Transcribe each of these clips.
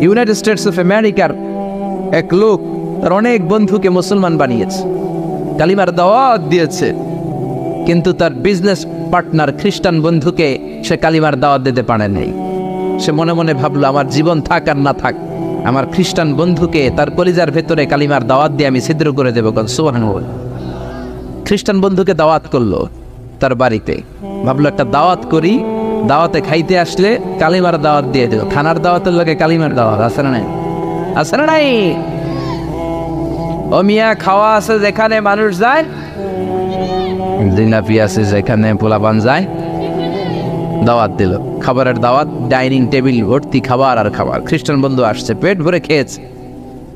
United States of আমেরিকার এক লোক তার অনেক বন্ধুকে মুসলমান বানিয়েছে, কালিমার দাওয়াত দিয়েছে, কিন্তু তার বিজনেস পার্টনার খ্রিস্টান বন্ধুকে সে কালিমার দাওয়াত দিতে পারে নাই। সে মনে মনে ভাবলো, আমার জীবন থাক আর না থাক, আমার খ্রিস্টান বন্ধুকে তার কলিজার ভেতরে কালিমার দাওয়াত দিয়ে আমি ছিদ্র করে দেবো। সুবহানাল্লাহ। খ্রিস্টান বন্ধুকে দাওয়াত করলো তার বাড়িতে, ভাবলো একটা দাওয়াত করি, দাওয়াতে খাইতে আসলে কালিমার দাওয়াত দিয়ে দেবো। খানার দাওয়াতের লোকে কালিমার দাওয়াত আছে না নাই? আছে না নাই? ও মিয়া, খাওয়া আছে যেখানে মানুষ যায়, জিলাপি আছে যেখানে পোলাপান যায়, দাওয়াত দিল, খাবারের দাওয়াত, ডাইনিং টেবিল ভর্তি খাবার আর খাবার। খ্রিস্টান বন্ধু আসছে, পেট ভরে খেয়েছে,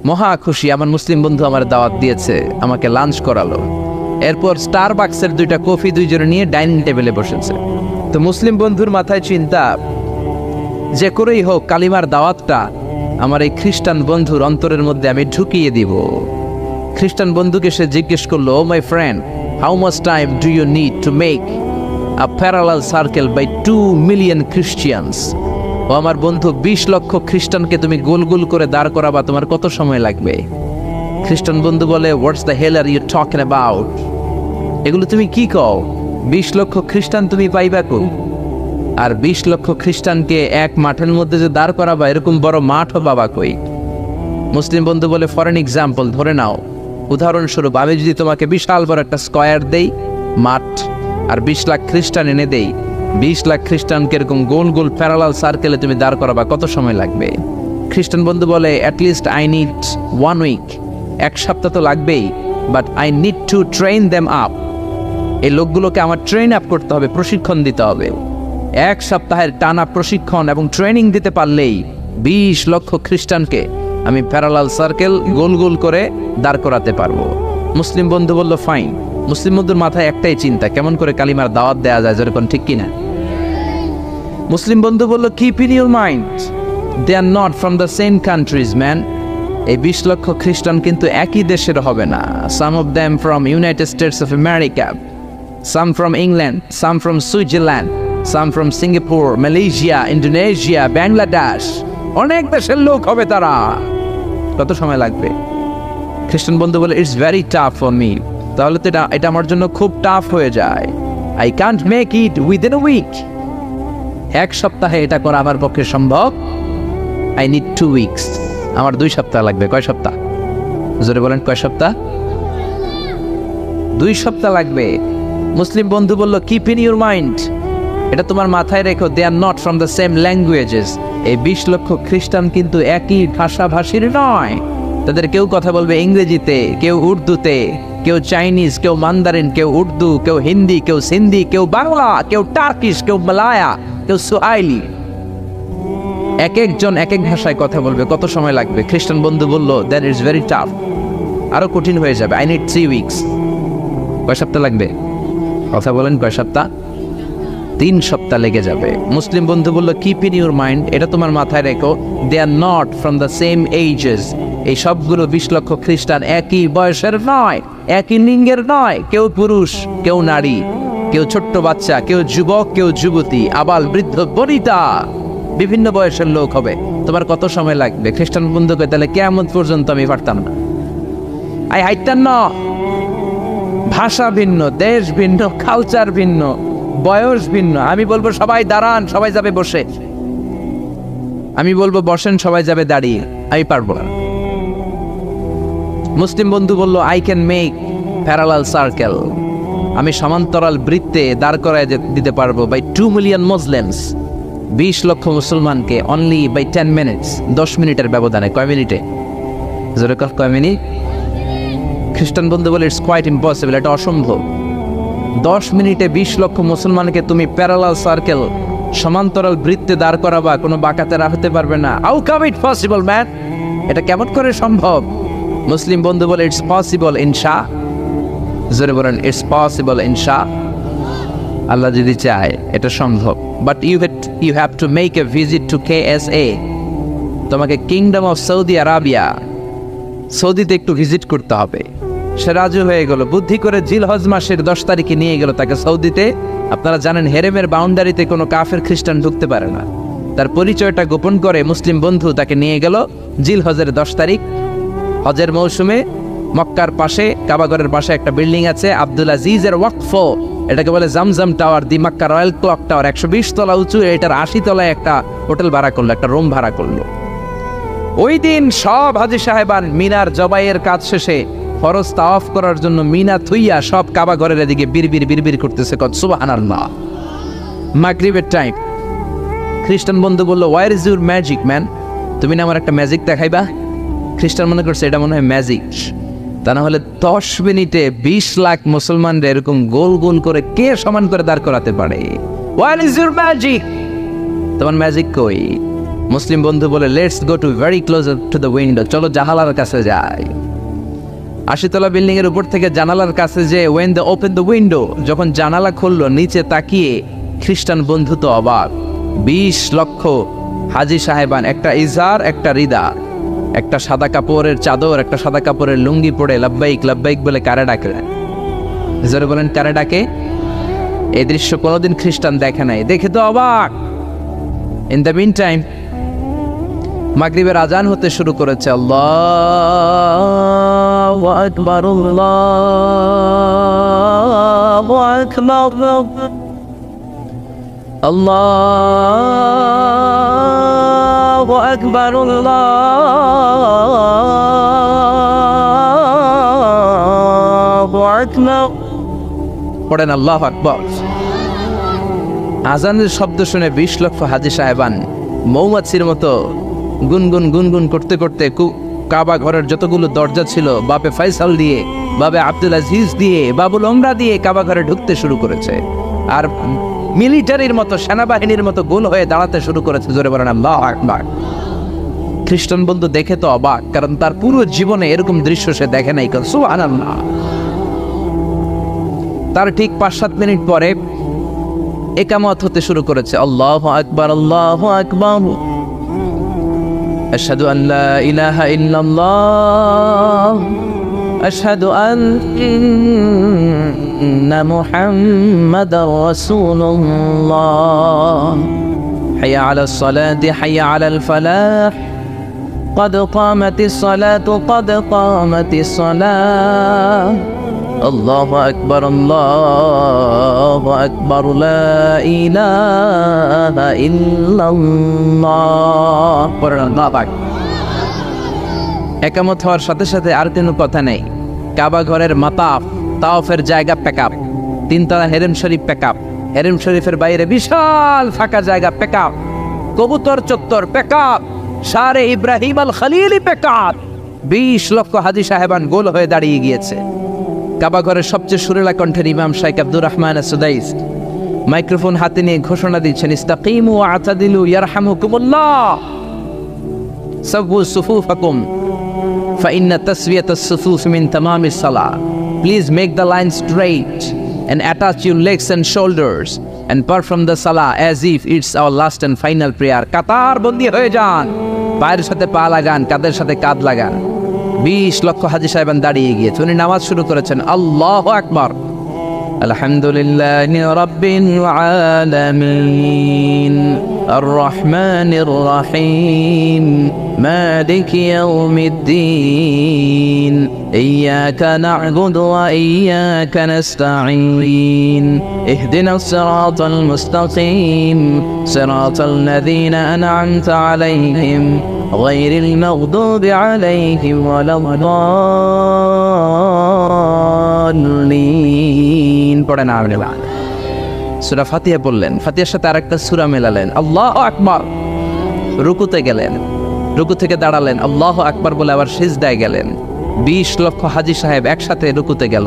মহা খুশি, আমার মুসলিম বন্ধু আমার দাওয়াত দিয়েছে, আমাকে লাঞ্চ করালো। এরপর স্টারবাক্সের 2টা কফি দুইজনে নিয়ে ডাইনিং টেবিলে বসেছে। তো মুসলিম বন্ধুর মাথায় চিন্তা, যে করেই হোক কালিমার দাওয়াতটা আমার এই খ্রিস্টান বন্ধুর অন্তরের মধ্যে আমি ঢুকিয়ে দিব। খ্রিস্টান বন্ধুকে সে জিজ্ঞেস করলো, oh my friend, how much time do you need to make a parallel circle by 2 million Christians? ও আমার বন্ধু, 20 লক্ষ খ্রিস্টানকে তুমি গোল গোল করে দাঁড় করাবা, তোমার কত সময় লাগবে? খ্রিস্টান বন্ধু বলে, what's the hell are you talking about? এগুলো তুমি কি কও? 20 লক্ষ খ্রিস্টান তুমি পাইবা কো? আর 20 লক্ষ খ্রিস্টানকে এক মাঠের মধ্যে যে দাঁড় করাবা, এরকম বড় মাঠও পাবা কই? মুসলিম বন্ধু বলে, ফর এন এক্সাম্পল, ধরে নাও, উদাহরণস্বরূপ আমি যদি তোমাকে বিশাল বড় একটা স্কয়ার দেই, মাঠ, আর 20 লাখ খ্রিস্টান এনে দেই, 20 লাখ খ্রিস্টানকে এরকম গোল গোল প্যারালাল সার্কেলে তুমি দাঁড় করাবা, কত সময় লাগবে? খ্রিস্টান বন্ধু বলে, অ্যাটলিস্ট আই নিড 1 উইক, 1 সপ্তাহ তো লাগবেই, but I need to train them up. এই লোকগুলোকে আমার ট্রেন আপ করতে হবে, প্রশিক্ষণ দিতে হবে। 1 সপ্তাহের টানা প্রশিক্ষণ এবং ট্রেনিং দিতে পারলেই 20 লক্ষ খ্রিস্টানকে আমি প্যারালাল সার্কেল গোল গোল করে দাঁড় করাতে পারবো। মুসলিম বন্ধু বলল, ফাইন। মুসলিম বন্ধুর মাথায় একটাই চিন্তা, কেমন করে কালিমার দাওয়াত দেওয়া যায়, যেরকম, ঠিক কিনা? মুসলিম বন্ধু বলল, keep in your mind, they are not from the same countries man. এই 20 লক্ষ খ্রিস্টান কিন্তু একই দেশের হবে না। Some of them from United States of America, some from England, some from Switzerland, some from Singapore, Malaysia, Indonesia, Bangladesh, অনেক দেশের লোক হবে তারা। কত সময় লাগবে? খ্রিস্টান বন্ধু বলে, it's very tough for me. তাহলে তো এটা আমার জন্য খুব টাফ হয়ে যায়। I can't make it within a week. 1 সপ্তাহে এটা করা আমার পক্ষে সম্ভব। I need 2 weeks. আমার 2 সপ্তাহ লাগবে। কয় সপ্তাহ? জোরে বলেন, কয় সপ্তাহ? 2 সপ্তাহ লাগবে। মুসলিম বন্ধু বলল, কিপ ইন ইউর মাইন্ড, এটা তোমার মাথায় রেখো, they are not from the same languages. এই 20 লক্ষ খ্রিস্টান কিন্তু একই ভাষাভাষীর নয়। তাদের কেউ কথা বলবে ইংরেজিতে, কেউ উর্দুতে, কেউ চাইনিজ, কেউ মান্দারিন, কেউ উর্দু, কেউ হিন্দি, কেউ সিন্ধি, কেউ বাংলা, কেউ টার্কিশ, কেউ মালায়া, কেউ সুহাইলি। এক একজন এক এক ভাষায় কথা বলবে, কত সময় লাগবে? খ্রিস্টান বন্ধু বলল, দ্যাট ইজ ভেরি টাফ, আরো কঠিন হয়ে যাবে। I need 3 weeks. কয় সপ্তাহ লাগবে? কথা বলেন, কয় সপ্তাহ? 3 সপ্তাহ লেগে যাবে। মুসলিম বন্ধু বলল, কিপ ইন ইউর মাইন্ড, এটা তোমার মাথায় রেখো, they are not from the same ages. এই সবগুলো 20 লক্ষ খ্রিস্টান একই বয়সের নয়, একই লিঙ্গের নয়। কেউ পুরুষ, কেউ নারী, কেউ ছোট্ট বাচ্চা, কেউ যুবক, কেউ যুবতী, আবাল বৃদ্ধ বনিতা, বিভিন্ন বয়সের লোক হবে। তোমার কত সময় লাগবে? খ্রিস্টান বন্ধুকে, তাহলে কিয়ামত পর্যন্ত আমি পারতাম না। আই হাইতাম না। ভাষা ভিন্ন, দেশ ভিন্ন, কালচার ভিন্ন, বয়স ভিন্ন। আমি বলবো সবাই দাঁড়ান, সবাই যাবে বসে। আমি বলবো বসেন, সবাই যাবে দাঁড়িয়ে। আমি পারবো না। মুসলিম বন্ধু বলল, I can make parallel circle, আমি সমান্তরাল বৃত্তে দাঁড় করায় দিতে পারবো বাই 2 মিলিয়ন মুসলিমস, 20 লক্ষ মুসলমানকে, অনলি বাই 10 মিনিটস, 10 মিনিটের ব্যবধানে। কয় মিনিটে? জোরে কয় মিনিট? খ্রিস্টান বন্ধু বলে, ইটস কোয়াইট ইম্পসিবল, এটা অসম্ভব। 10 মিনিটে 20 লক্ষ মুসলমানকে তুমি প্যারালাল সার্কেল, সমান্তরাল বৃত্তে দাঁড় করাবা, কোনো বাঁকাতে রাখতে পারবে না। How come it possible man? এটা কেমন করে সম্ভব? মুসলিম বন্ধু বলে, ইটস পসিবল ইনশা। জোরে বলেন, ইটস পসিবল ইনশা। আল্লাহ যদি চায় এটা সম্ভব। But you have to make a visit to KSA। তোমাকে কিংডম অফ সৌদি আরাবিয়া, সৌদিতে একটু ভিজিট করতে হবে। সে রাজু হয়ে গেল, বুদ্ধি করে জিলহজ মাসের 10 তারিখে নিয়ে গেল তাকে সৌদিতে। আপনারা জানেন, হেরেমের বাউন্ডারিতে কোনো কাফের খ্রিস্টান ঢুকতে পারে না। তার পরিচয়টা গোপন করে মুসলিম বন্ধু তাকে নিয়ে গেল জিল হজের 10 তারিখ হজের মৌসুমে মক্কার পাশে কাবাগরের পাশে একটা বিল্ডিং আছে আব্দুল আজিজের ওয়াকফ, এটাকে বলে জামজাম টাওয়ার, দি মক্কা রয়্যাল ক্লক টাওয়ার, 120 তলা উঁচু, এটার 80 তলায় একটা হোটেল ভাড়া করলো, একটা রুম ভাড়া করলো। ওই দিন সব হাজী সাহেবান মিনার জবাইয়ের কাজ শেষে ফরজ তাওয়াফ করার জন্য মিনা থুইয়া সব কাবাগরের এদিকে বিড়বিড় করতেছে, সুবহানাল্লাহ। মাগরিবের টাইম, খ্রিস্টান বন্ধু বললো, where is your magic man, তুমি না আমার একটা ম্যাজিক দেখাইবা। খ্রিস্টান মনে করছে এটা মনে হয় ম্যাজিক, তা না হলে 10 মিনিটে 20 লাখ মুসলমানরা এরকম গোল গোল করে কে সমান করে দাঁড় করাতে পারে? ওয়ার ইজ ইউর ম্যাজিক, তোমার ম্যাজিক কই? মুসলিম বন্ধু বলে, let's go to very close to the window, চলো জানালার কাছে যাই। 80 তলা বিল্ডিং এর উপর থেকে জানালার কাছে যে when the open the window, যখন জানালা খুললো নিচে তাকিয়ে খ্রিস্টান বন্ধু তো অবাক। 20 লক্ষ হাজী সাহেবান, একটা ইজার একটা রিদা, একটা সাদা কাপড়ের চাদর একটা সাদা কাপড়ের লুঙ্গি পরে লাব্বাইক লাব্বাইক বলে কারে ডাকে, জোরে বলেন কারে ডাকে। এই দৃশ্য কোনোদিন খ্রিস্টান দেখে নাই, দেখে তো অবাক। ইন দ্য মিন টাইম মাগরিবের আজান হতে শুরু করেছে। আল্লাহু আকবার, আল্লাহু আকবার, আল্লাহু আকবার, আল্লাহু আকবার, পড়েন আল্লাহু আকবার। আজানের শব্দ শুনে 20 লক্ষ হাজী সাহেবান মৌমাছির মতো গুনগুন গুনগুন করতে করতে কাবা ঘরের যতগুলো দরজা ছিল বাপে ফয়সাল দিয়ে, বাবে আব্দুল আজিজ দিয়ে, বাবুল ওমরা দিয়ে কাবা ঘরে ঢুকতে শুরু করেছে, আর মিলিটারির মতো সেনাবাহিনীর মতো গোল হয়ে দাঁড়াতে শুরু করেছে। জোরে বলেন আল্লাহু আকবার। খ্রিস্টান বন্ধু দেখে তো অবাক, কারণ তার পুরো জীবনে এরকম দৃশ্য সে দেখে নাই। সুবহানাল্লাহ। তার ঠিক 5-7 মিনিট পরে ইকামত হতে শুরু করেছে। আল্লাহু আকবার, আল্লাহু আকবার, আশহাদু আন লা ইলাহা ইল্লাল্লাহ, আশহাদু আন্না মুহাম্মাদার রাসূলুল্লাহ, হাইয়া আলাস সালাতি হাইয়া আলাল ফালাহ, قد قامت الصلاة قد قامت الصلاة, الله أكبر الله أكبر لا إله إلا الله. একামত হওয়ার সাথে সাথে আর কোনো কথা নেই। কাবা ঘরের মাতাফ তাওয়াফের জায়গা প্যাকআপ, 3 তলা হেরেম শরীফ প্যাকআপ, হেরেম শরীফের বাইরে বিশাল ফাঁকা জায়গা প্যাকআপ, কবুতর চত্বর প্যাকআপ, শারে ইব্রাহিম আল খলিলি প্যাকআপ। 20 লক্ষ হাজী সাহেবান গোল হয়ে দাঁড়িয়ে গিয়েছে। কাবা ঘরের সবচেয়ে সুরেলা কণ্ঠের ইমাম শাইখ আব্দুর রহমান সুদাইস মাইক্রোফোন হাতে নিয়ে ঘোষণা দিচ্ছেন, ইস্তাকিমু ওয়া আতাদিলু ইয়ারহামুকুমুল্লাহ, সাব্বু সুফুফাকুম ফাইন্না তাসওয়িয়াতাস সুফুফ মিন তামামিস সালাহ, please make the line straight and attach your legs and shoulders and perform the salah as if it's our last and final prayer. কাতার বন্দী হয়ে যান, পায়ের সাথে পা লাগান, কাঁধের সাথে কাঁধ লাগান। 20 লক্ষ হাজী সাহেবান দাঁড়িয়ে গিয়েছে। উনি নামাজ শুরু করেছেন। আল্লাহু আকবার, আলহামদুলিল্লাহি রাব্বিল আলামিন, আর রহমানির রহিম, মালিকি ইয়াউমিদ্দিন, ইয়্যাকা না'বুদু ওয়া ইয়্যাকা নাস্তাঈন, ইহদিনাস সিরাতাল মুস্তাকিম, সিরাতাল লাযীনা আন'আমতা আলাইহিম গায়রিল মাগদুবি আলাইহিম ওয়ালাদ-দাল্লিন। পড়েন আমিন। সূরা ফাতিহা বললেন, ফাতিহার সাথে আরেকটা সূরা মেলালেন। আল্লাহু আকবার। রুকুতে গেলেন, রুকু থেকে দাঁড়ালেন, আল্লাহু আকবার বলে আবার সিজদায় গেলেন। 20 লক্ষ হাজী সাহেব একসাথে রুকুতে গেল,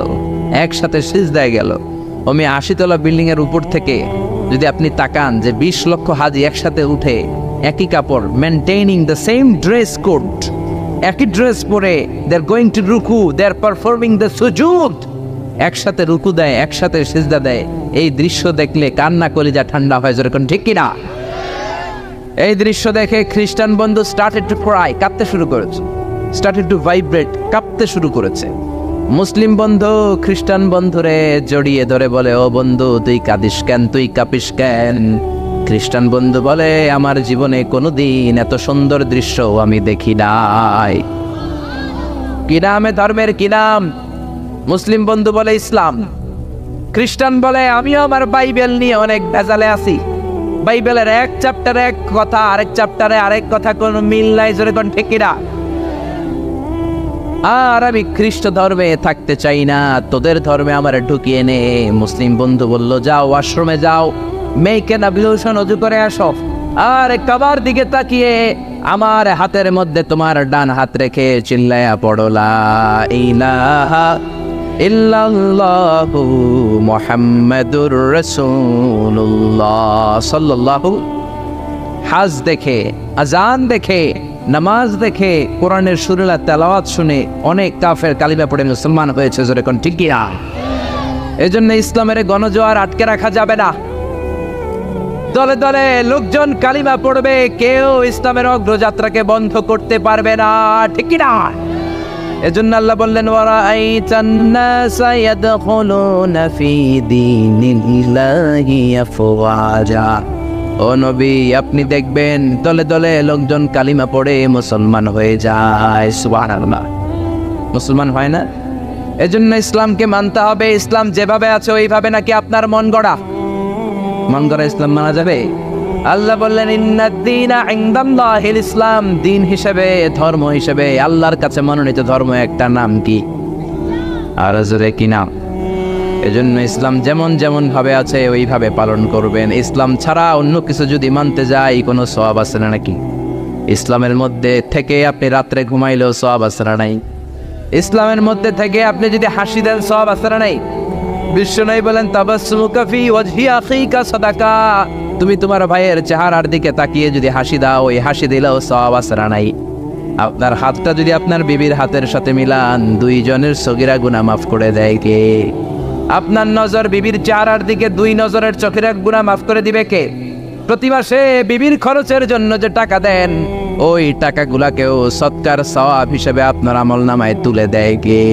একসাথে সিজদায় গেল। ওমি 80 তলা বিল্ডিং এর উপর থেকে যদি আপনি তাকান যে 20 লক্ষ হাজী একসাথে উঠে একই কাপড়, maintaining the same dress code, একই ড্রেস পরে দে আর গোয়িং টু রুকু, দে আর পারফর্মিং দ্য সুজুদ, একসাথে রুকু দেয়, একসাথে সিজদা দেয়। এই দৃশ্য দেখলে কান্না কলিজা ঠান্ডা হয়, যেরকম ঠিক কিনা? এই দৃশ্য দেখে খ্রিস্টান বন্ধু স্টার্টেড টু ক্রাই, কাঁদতে শুরু করেছে, স্টার্টেড টু ভাইব্রেট, কাঁপতে শুরু করেছে। মুসলিম বন্ধু খ্রিস্টান বন্ধুরে জড়িয়ে ধরে বলে, ও বন্ধু তুই কাঁদিস কেন, তুই কাঁপিস কেন? খ্রিস্টান বন্ধু বলে আমার জীবনে কোনোদিন এত সুন্দর দৃশ্য আমি দেখি নাই। কি নামে ধর্মের কি নাম? মুসলিম বন্ধু বলে ইসলাম। খ্রিস্টান বলে আমিও আমার বাইবেল নিয়ে অনেক ভেজালে আছি, বাইবেলের এক চ্যাপ্টারে এক কথা, আরেক চ্যাপ্টারে আরেক কথা, কোনো মিল নাই, জোরে কোন ঠিক কিনা? আর আমি খ্রিস্ট ধর্মে থাকতে চাই না, তোদের ধর্মে আমার ঢুকিয়ে নে। মুসলিম বন্ধু বলল যাও ওয়াশরুমে যাও, মেয়েকে অ্যাবলিউশন ওযু করে আসো, আর কাবার দিকে তাকিয়ে আমার হাতের মধ্যে তোমার ডান হাত রেখে চিল্লায়া পড়ো লা ইলাহা ইল্লাল্লাহু মুহাম্মাদুর রাসূলুল্লাহ সাল্লাল্লাহু। হাজ দেখে, আজান দেখে, নামাজ দেখে, কোরআনের সুরেলা তেলাওয়াত শুনে অনেক কাফের কালিমা পড়ে মুসলমান হয়েছে, জোরে কোন ঠিক কিনা? এজন্য ইসলামের গণজোয়ার আটকে রাখা যাবে না। দলে দলে লোকজন কালিমা পড়বে, কেউ ইসলামের অগ্রযাত্রাকে বন্ধ করতে পারবে না, ঠিক কিনা? এজন্য আল্লাহ বললেন ওয়ারাআইতান নাসা ইয়াদখুলুনা ফি দীনিল্লাহি আফওয়াজা। ও নবী, আপনি দেখবেন দলে দলে লোকজন কালিমা পড়ে মুসলমান হয়ে যায়। সুবহানাল্লাহ। মুসলমান হয় না? এজন্য ইসলামকে মানতে হবে। ইসলাম যেভাবে আছে ওইভাবে, নাকি আপনার মন গড়া? মন গড়া ইসলাম মানা যাবে? আল্লাহ বললেন ইন্নাদ-দীনা ইনদাল্লাহিল ইসলাম। দিন হিসেবে, ধর্ম হিসেবে আল্লাহর কাছে মনোনীত ধর্ম একটা নাম কি? আর জোরে কি নাম? এজন্য ইসলাম যেমন যেমন ভাবে আছে ওইভাবে পালন করবেন। ইসলাম ছাড়া অন্য কিছু যদি মানতে যাই কোনো সওয়াব আছে না নাকি? ইসলামের মধ্যে থেকে আপনি রাত্রে ঘুমাইলেও সওয়াব আছে না নাই? ইসলামের মধ্যে থেকে আপনি যদি হাসি দেন সওয়াব আছে না নাই? বিশ্বনবী বলেন তাবাসসুমুকা ফি ওয়াজহি আখিকা সাদাকা। তুমি তোমার ভাইয়ের চেহারার দিকে তাকিয়ে যদি হাসি দাও, ওই হাসি দিলেও সওয়াব আছে না নাই? আপনার হাতটা যদি আপনার বিবির হাতের সাথে মিলান, দুইজনের সগীরা গুনাহ মাফ করে দেয় কে? আপনার নজর বিবির চেহারার দিকে, দুই নজরের চোখের গুনাহ মাফ করে দিবে কে? প্রতি মাসে বিবির খরচের জন্য যে টাকা দেন, ওই টাকাগুলাকেও সৎকার সওয়াব হিসেবে আপনার আমলনামায় তুলে দেয় কে?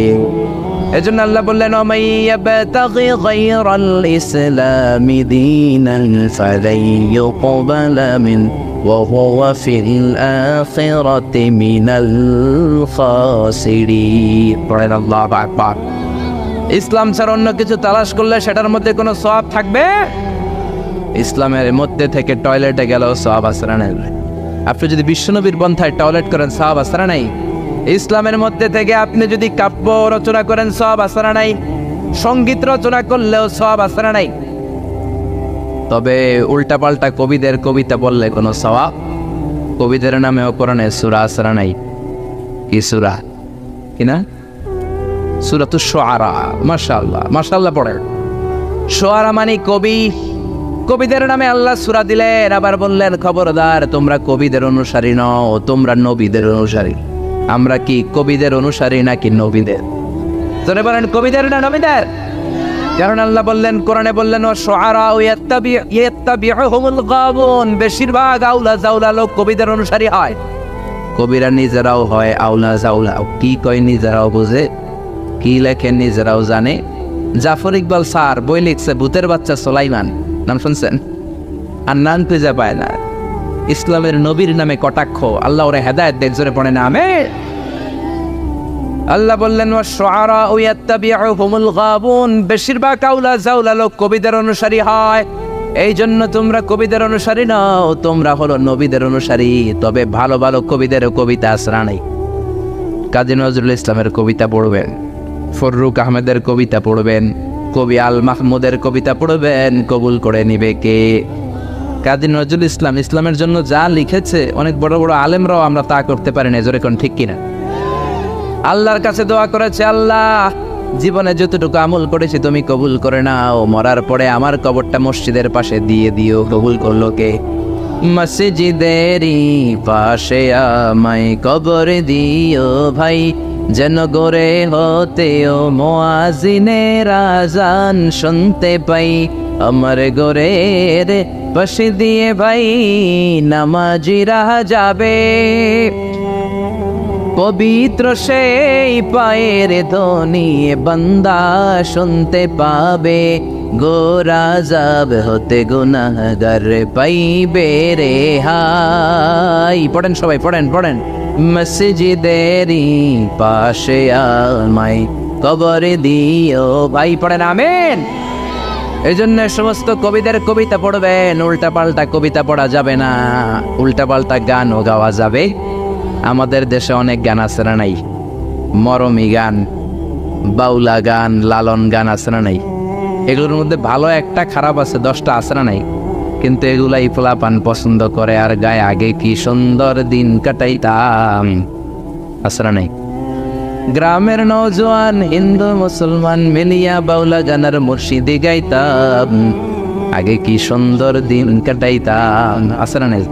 এজন্য আল্লাহ বললেন ওয়ামাইয়াবতাগি গায়রাল ইসলামি দীনান ফালাই ইউকবালা মিন ওয়া হুয়া ফিল আখিরাতি মিনাল খাসিরিন। পড়েন আল্লাহু আকবার। ইসলাম ছাড়া অন্য কিছু তালাশ করলে সেটার মধ্যে কোনো সওয়াব থাকবে? ইসলামের মধ্যে থেকে টয়লেটে গেলেও সওয়াব আছে না নাই? আপনি যদি বিশ্বনবীর পন্থায় টয়লেট করেন সওয়াব আছে না নাই? ইসলামের মধ্যে থেকে আপনি যদি কাব্য রচনা করেন সওয়াব আছে না নাই? সঙ্গীত রচনা করলেও সওয়াব আছে না নাই? তবে উল্টাপাল্টা কবিদের কবিতা বললে কোনো সওয়াব? কবিদের নামেও কোরআনে সূরা আছে না নাই? কি সূরা? কিনা? সূরাতুশ শুআরা। মাশাআল্লাহ, মাশাআল্লাহ পড়েন। শুআরা মানে কবি। কবিদের নামে আল্লাহ সূরা দিলেন, আবার বললেন খবরদার তোমরা কবিদের অনুসারী নও, তোমরা নবীদের অনুসারী। আমরা কি কবিদের অনুসারী নাকি নবীদের? তোরে বলেন কবিদের না নবীদের? কারণ আল্লাহ বললেন, কোরআনে বললেন ওয়াশুআরা ইয়াত্তাবিউহুমুল গাবুন। বেশিরভাগ আউলা জাউলা লোক কবিদের অনুসারী হয়। কবিরা নিজেরাও হয় আউলা জাউলা। কি কয় নিজেরাও বুঝে, কি লেখেন নিজেরাও জানে। জাফর ইকবাল স্যার বই লিখছে ভূতের বাচ্চা সুলাইমান, নাম শুনছেন? আর নাম খুঁজে পায় না। ইসলামের নবীর নামে কটাক্ষ, আল্লাহ ওরে হেদায়েত দেন, জোরে পড়ে না আমিন। আল্লাহ বললেন ওয়াশুআরা ইয়াত্তাবিউহুমুল গাবুন। বেশিরভাগ আউলা জাউলা লোক কবিদের অনুসারী হয়। এই জন্য তোমরা কবিদের অনুসারী নও, তোমরা হলো নবীদের অনুসারী। তবে ভালো ভালো কবিদের কবিতা আসরা নাই। কাজী নজরুল ইসলামের কবিতা পড়বেন, ফররুক আহমেদের কবিতা পড়বেন, কবি আল মাহমুদের কবিতা পড়বেন, কবুল করে নিবে কে? কাজী নজরুল ইসলাম ইসলামের জন্য যা লিখেছে, অনেক বড় বড় আলেমরাও আমরা তা করতে পারি না, জোরে কোন ঠিক কিনা? আল্লাহর কাছে দোয়া করেছে, আল্লাহ জীবনে যতটুকু আমল করেছি তুমি কবুল করে নাও, মরার পরে আমার কবরটা মসজিদের পাশে দিয়ে দিও। কবুল করলো কে? মসজিদেরই পাশে আমায় কবর দিও ভাই, যেন গড়ে হতেও মুয়াজ্জিনের আযান শুনতে পাই। আমার ঘরের পাশে দিয়ে ভাই নামাজিরা যাবে, পবিত্র সেই পায়ের ধ্বনি বান্দা শুনতে পাবে। গোরা যাব হতে গুনাহগার পাইবে রে হাই। পড়েন সবাই, পড়েন পড়েন। মসজিদেরই পাশে আমায় কবর দিও ভাই, পড়েন আমিন। এই জন্য সমস্ত কবিদের কবিতা পড়বেন, উল্টা পাল্টা কবিতা পড়া যাবে না, উল্টা পাল্টা গানও গাওয়া যাবে। আমাদের দেশে অনেক গান আছে না নাই? মরমী গান, বাউলা গান, লালন গান আছে না নাই? এগুলোর মধ্যে ভালো একটা, খারাপ আছে 10টা, আছে না নাই? কিন্তু এগুলাই পোলাপান পছন্দ করে আর গায়ে, আগে কি সুন্দর দিন কাটাইতাম, আছে না নাই? গ্রামের নওজোয়ান হিন্দু মুসলমান মিলিয়া বাউলা গানের মুর্শিদি গাইতাম, আগে কি সুন্দর দিন কাটাইতাম, আছে না নাই?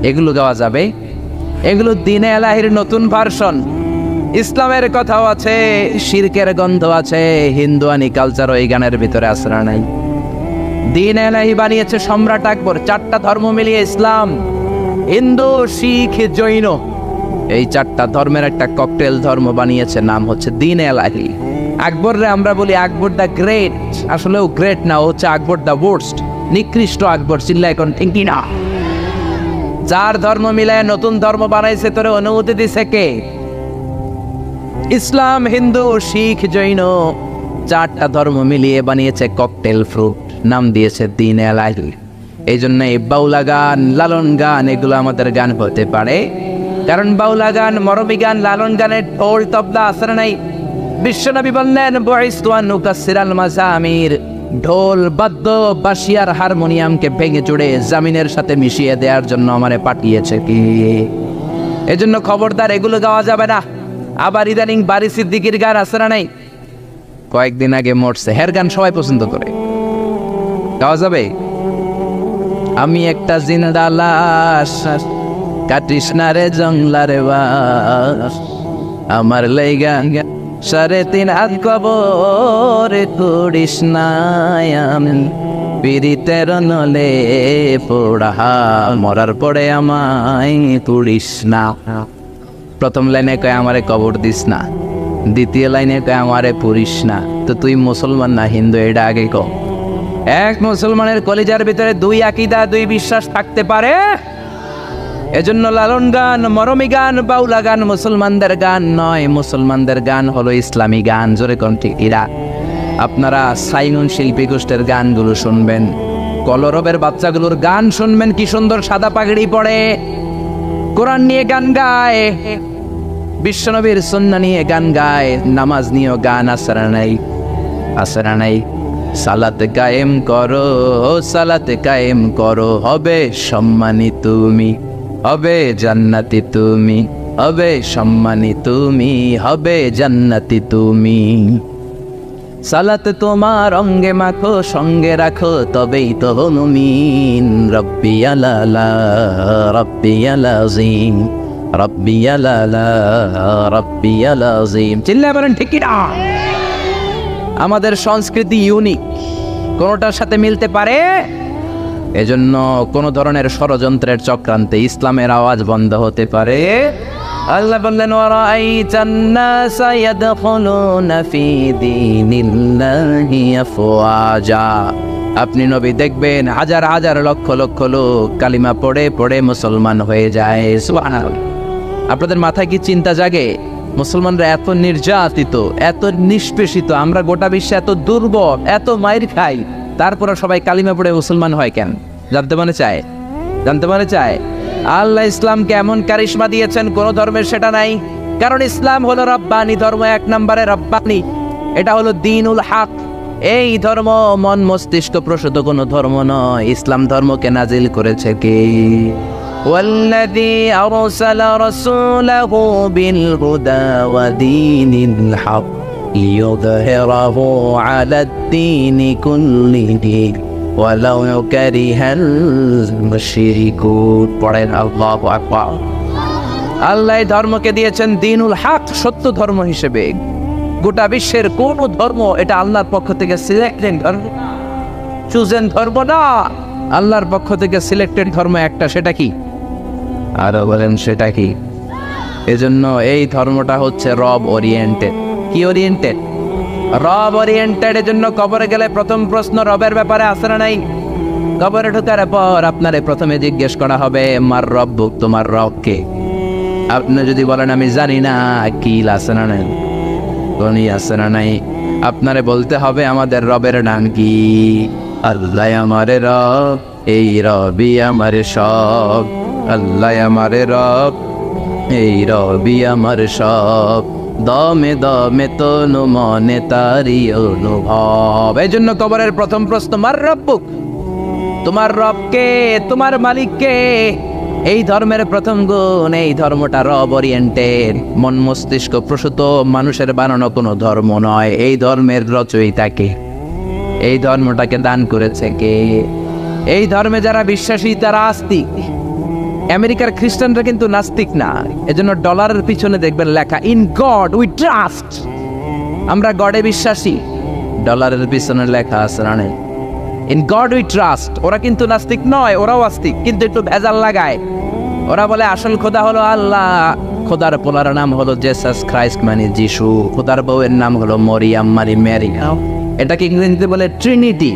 এগুলো গাওয়া যাবে। এগুলো দিনে এলাহির নতুন ভার্সন। ইসলামের কথাও আছে, শিরকের গন্ধ আছে, হিন্দুয়ানি কালচারও এই গানের ভিতরে আছে না নাই? দিন এলাহি বানিয়েছে সম্রাট আকবর, 4টা ধর্ম মিলিয়ে ইসলাম, হিন্দু, শিখ, জৈন, এই 4টা ধর্মের একটা ককটেল ধর্ম বানিয়েছে, নাম হচ্ছে দিন এলাহি। আকবররে আমরা বলি আকবর দ্য গ্রেট, আসলেও গ্রেট না, হচ্ছে আকবর দ্য ওয়ার্স্ট, নিকৃষ্ট আকবর। চিল্লা এখন ঠিক না? 4 ধর্ম মিলায় নতুন ধর্ম বানাইছে, তোরে অনুমতি দিছে কে? ইসলাম, হিন্দু, শিখ, জৈন, 4টা ধর্ম মিলিয়ে বানিয়েছে ককটেল ফ্রুট, নাম দিয়েছে দিন এলাহি। এই জন্য এই বাউলা গান, লালন গান, এগুলো আমাদের গান হতে পারে, কারণ বাউলা গান, মরমী গান, লালন গানের ঢোল তবলা আছে না নাই? বিশ্বনবী বললেন বুইসতু আন উকাসসিরাল মাযামির, ঢোল, বাদ্য, বাঁশি আর হারমোনিয়ামকে ভেঙে চুড়ে জামিনের সাথে মিশিয়ে দেওয়ার জন্য আমারে পাঠিয়েছে কি? এজন্য খবরদার এগুলো গাওয়া যাবে না। আবার ইদানিং বারি সিদ্দিকীর গান আছে না নাই? কয়েকদিন আগে মরছে, হের গান সবাই পছন্দ করে, গাওয়া যাবে? আমি একটা জিন্দা লাশ, কাটিস না রে জংলারে বাস, আমার লাইগা 3.5 হাত কবর করিস না, আমি পীড়িতের নলে পোড়া, মরার পরে আমায় তুড়িস না। প্রথম লাইনে কয় আমারে কবর দিস না, দ্বিতীয় লাইনে কয় আমারে পুরিস না। তো তুই মুসলমান না হিন্দু, এটা আগে কও। এক মুসলমানের কলিজার ভিতরে 2 আকীদা, 2 বিশ্বাস থাকতে পারে? এজন্য লালন গান, মরমী গান, বাউলা গান মুসলমানদের গান নয়, মুসলমানদের গান হলো ইসলামী গান। জোরে কোন ঠিক এরা? আপনারা সাইমন শিল্পী গোষ্ঠীর গানগুলো শুনবেন, কলরবের বাচ্চাগুলোর গান শুনবেন, কি সুন্দর সাদা পাগড়ি পরে কোরআন নিয়ে গান গায়, বিশ্বনবীর সুন্নাহ নিয়ে গান গায়, নামাজ নিয়েও গান আছে না নাই? আছে না নাই? সালাত কায়েম করো, সালাত কায়েম করো, হবে সম্মানী তুমি, হবে জান্নাতি তুমি, হবে সম্মানী তুমি, হবে জান্নাতি তুমি। সালাত তোমার অঙ্গে মাখো, সঙ্গে রাখো, তবেই তো মুমিন। রব্বি আলালা, রব্বি আলাজিম, রব্বি আলালা, রব্বি আলাজিম। চিল্লায় বলেন ঠিক কি না? আমাদের সংস্কৃতি ইউনিক, কোনোটার সাথে মিলতে পারে। এজন্য কোন ধরনের ষড়যন্ত্রের চক্রান্তে ইসলামের আওয়াজ বন্ধ হতে পারে। আল্লাহ বললেন ওয়ারাআইতান নাসা ইয়াদখুলুনা ফি দীনিল্লাহি আফওয়াজা, আপনি নবী দেখবেন হাজার হাজার লক্ষ লক্ষ লোক কালিমা পড়ে পড়ে মুসলমান হয়ে যায়। সুবহানাল্লাহ। আপনাদের মাথায় কি চিন্তা জাগে? মুসলমানরা এত নির্যাতিত, এত নিষ্পেষিত, আমরা গোটা বিশ্বে এত দুর্বল, এত মাইর খাই, তারপরে সবাই কালিমা পড়ে মুসলমান হয় কেন? জানতে মনে চায়? জানতে মনে চায়? আল্লাহ ইসলামকে এমন কারিশমা দিয়েছেন, কোন ধর্মের সেটা নাই। কারণ ইসলাম হলো রব্বানি ধর্ম, 1 নম্বরে রব্বানি। এটা হলো দ্বীনুল হক। এই ধর্ম মন মস্তিষ্ক প্রসূত কোন ধর্ম নয়। ইসলাম ধর্মকে নাজিল করেছে কে? ওয়াল্লাযী আরসালা রাসূলাহু বিল হুদা ওয়া দীনিল হক লিইয়ুযহিরাহু আলাদ-দীনি কুল্লিহি ওয়ালাউ কারিহাল মুশরিকুন। পড়েন আল্লাহু আকবার। আল্লাহ ধর্মকে দিয়েছেন দ্বীনুল হক, সত্য ধর্ম হিসেবে। গোটা বিশ্বের কোন ধর্ম এটা আল্লাহর পক্ষ থেকে সিলেক্টেড ধর্ম, চুজেন ধর্ম না। আল্লাহর পক্ষ থেকে সিলেক্টেড ধর্ম একটা, সেটা কি? আরো বলেন সেটা কি? এজন্য এই ধর্মটা হচ্ছে রব ওরিয়েন্টেড। কি ওরিয়েন্টেড? রব ওরিয়েন্টেড এর জন্য কবরে গেলে প্রথম প্রশ্ন রবের ব্যাপারে আছে না নাই? কবরে ঢোকার পর আপনারে প্রথমে জিজ্ঞেস করা হবে মার রব্বুক, তোমার রব কে? আপনি যদি বলেন আমি জানি না, কিল আছে না নাই, গনি আছে না নাই, আপনারে বলতে হবে আমাদের রবের নাম কি? আল্লাহ আমারে রব, এই রবি আমার সব। আল্লাহ আমারে রব, এই রবি আমার সব। দমে দমে তনু মনে তারি অনুভব। এই জন্য কবরের প্রথম প্রশ্ন মার রব্বুক, তোমার রব কে, তোমার মালিক কে? এই ধর্মের প্রথম গুণ, এই ধর্মটা রব ওরিয়েন্টেড, মন মস্তিষ্ক প্রসূত মানুষের বানানো কোনো ধর্ম নয়। এই ধর্মের রচয়িতা কে? এই ধর্মটাকে দান করেছে কে? এই ধর্মে যারা বিশ্বাসী তারা আস্তিক। আমেরিকার খ্রিস্টানরা কিন্তু নাস্তিক না। এজন্য ডলারের পিছনে দেখবেন লেখা ইন গড উই ট্রাস্ট, আমরা গডে বিশ্বাসী। ডলারের পিছনে লেখা আছে না ইন গড উই ট্রাস্ট। ওরা কিন্তু নাস্তিক নয়, ওরাও আস্তিক, কিন্তু একটু ভেজাল লাগায়। ওরা বলে আসল খোদা হলো আল্লাহ, খোদার পোলার নাম হলো জেসাস ক্রাইস্ট মানে যিশু, খোদার বউয়ের নাম হলো মরিয়াম মানে মেরি। এটাকে ইংরেজিতে বলে ট্রিনিটি,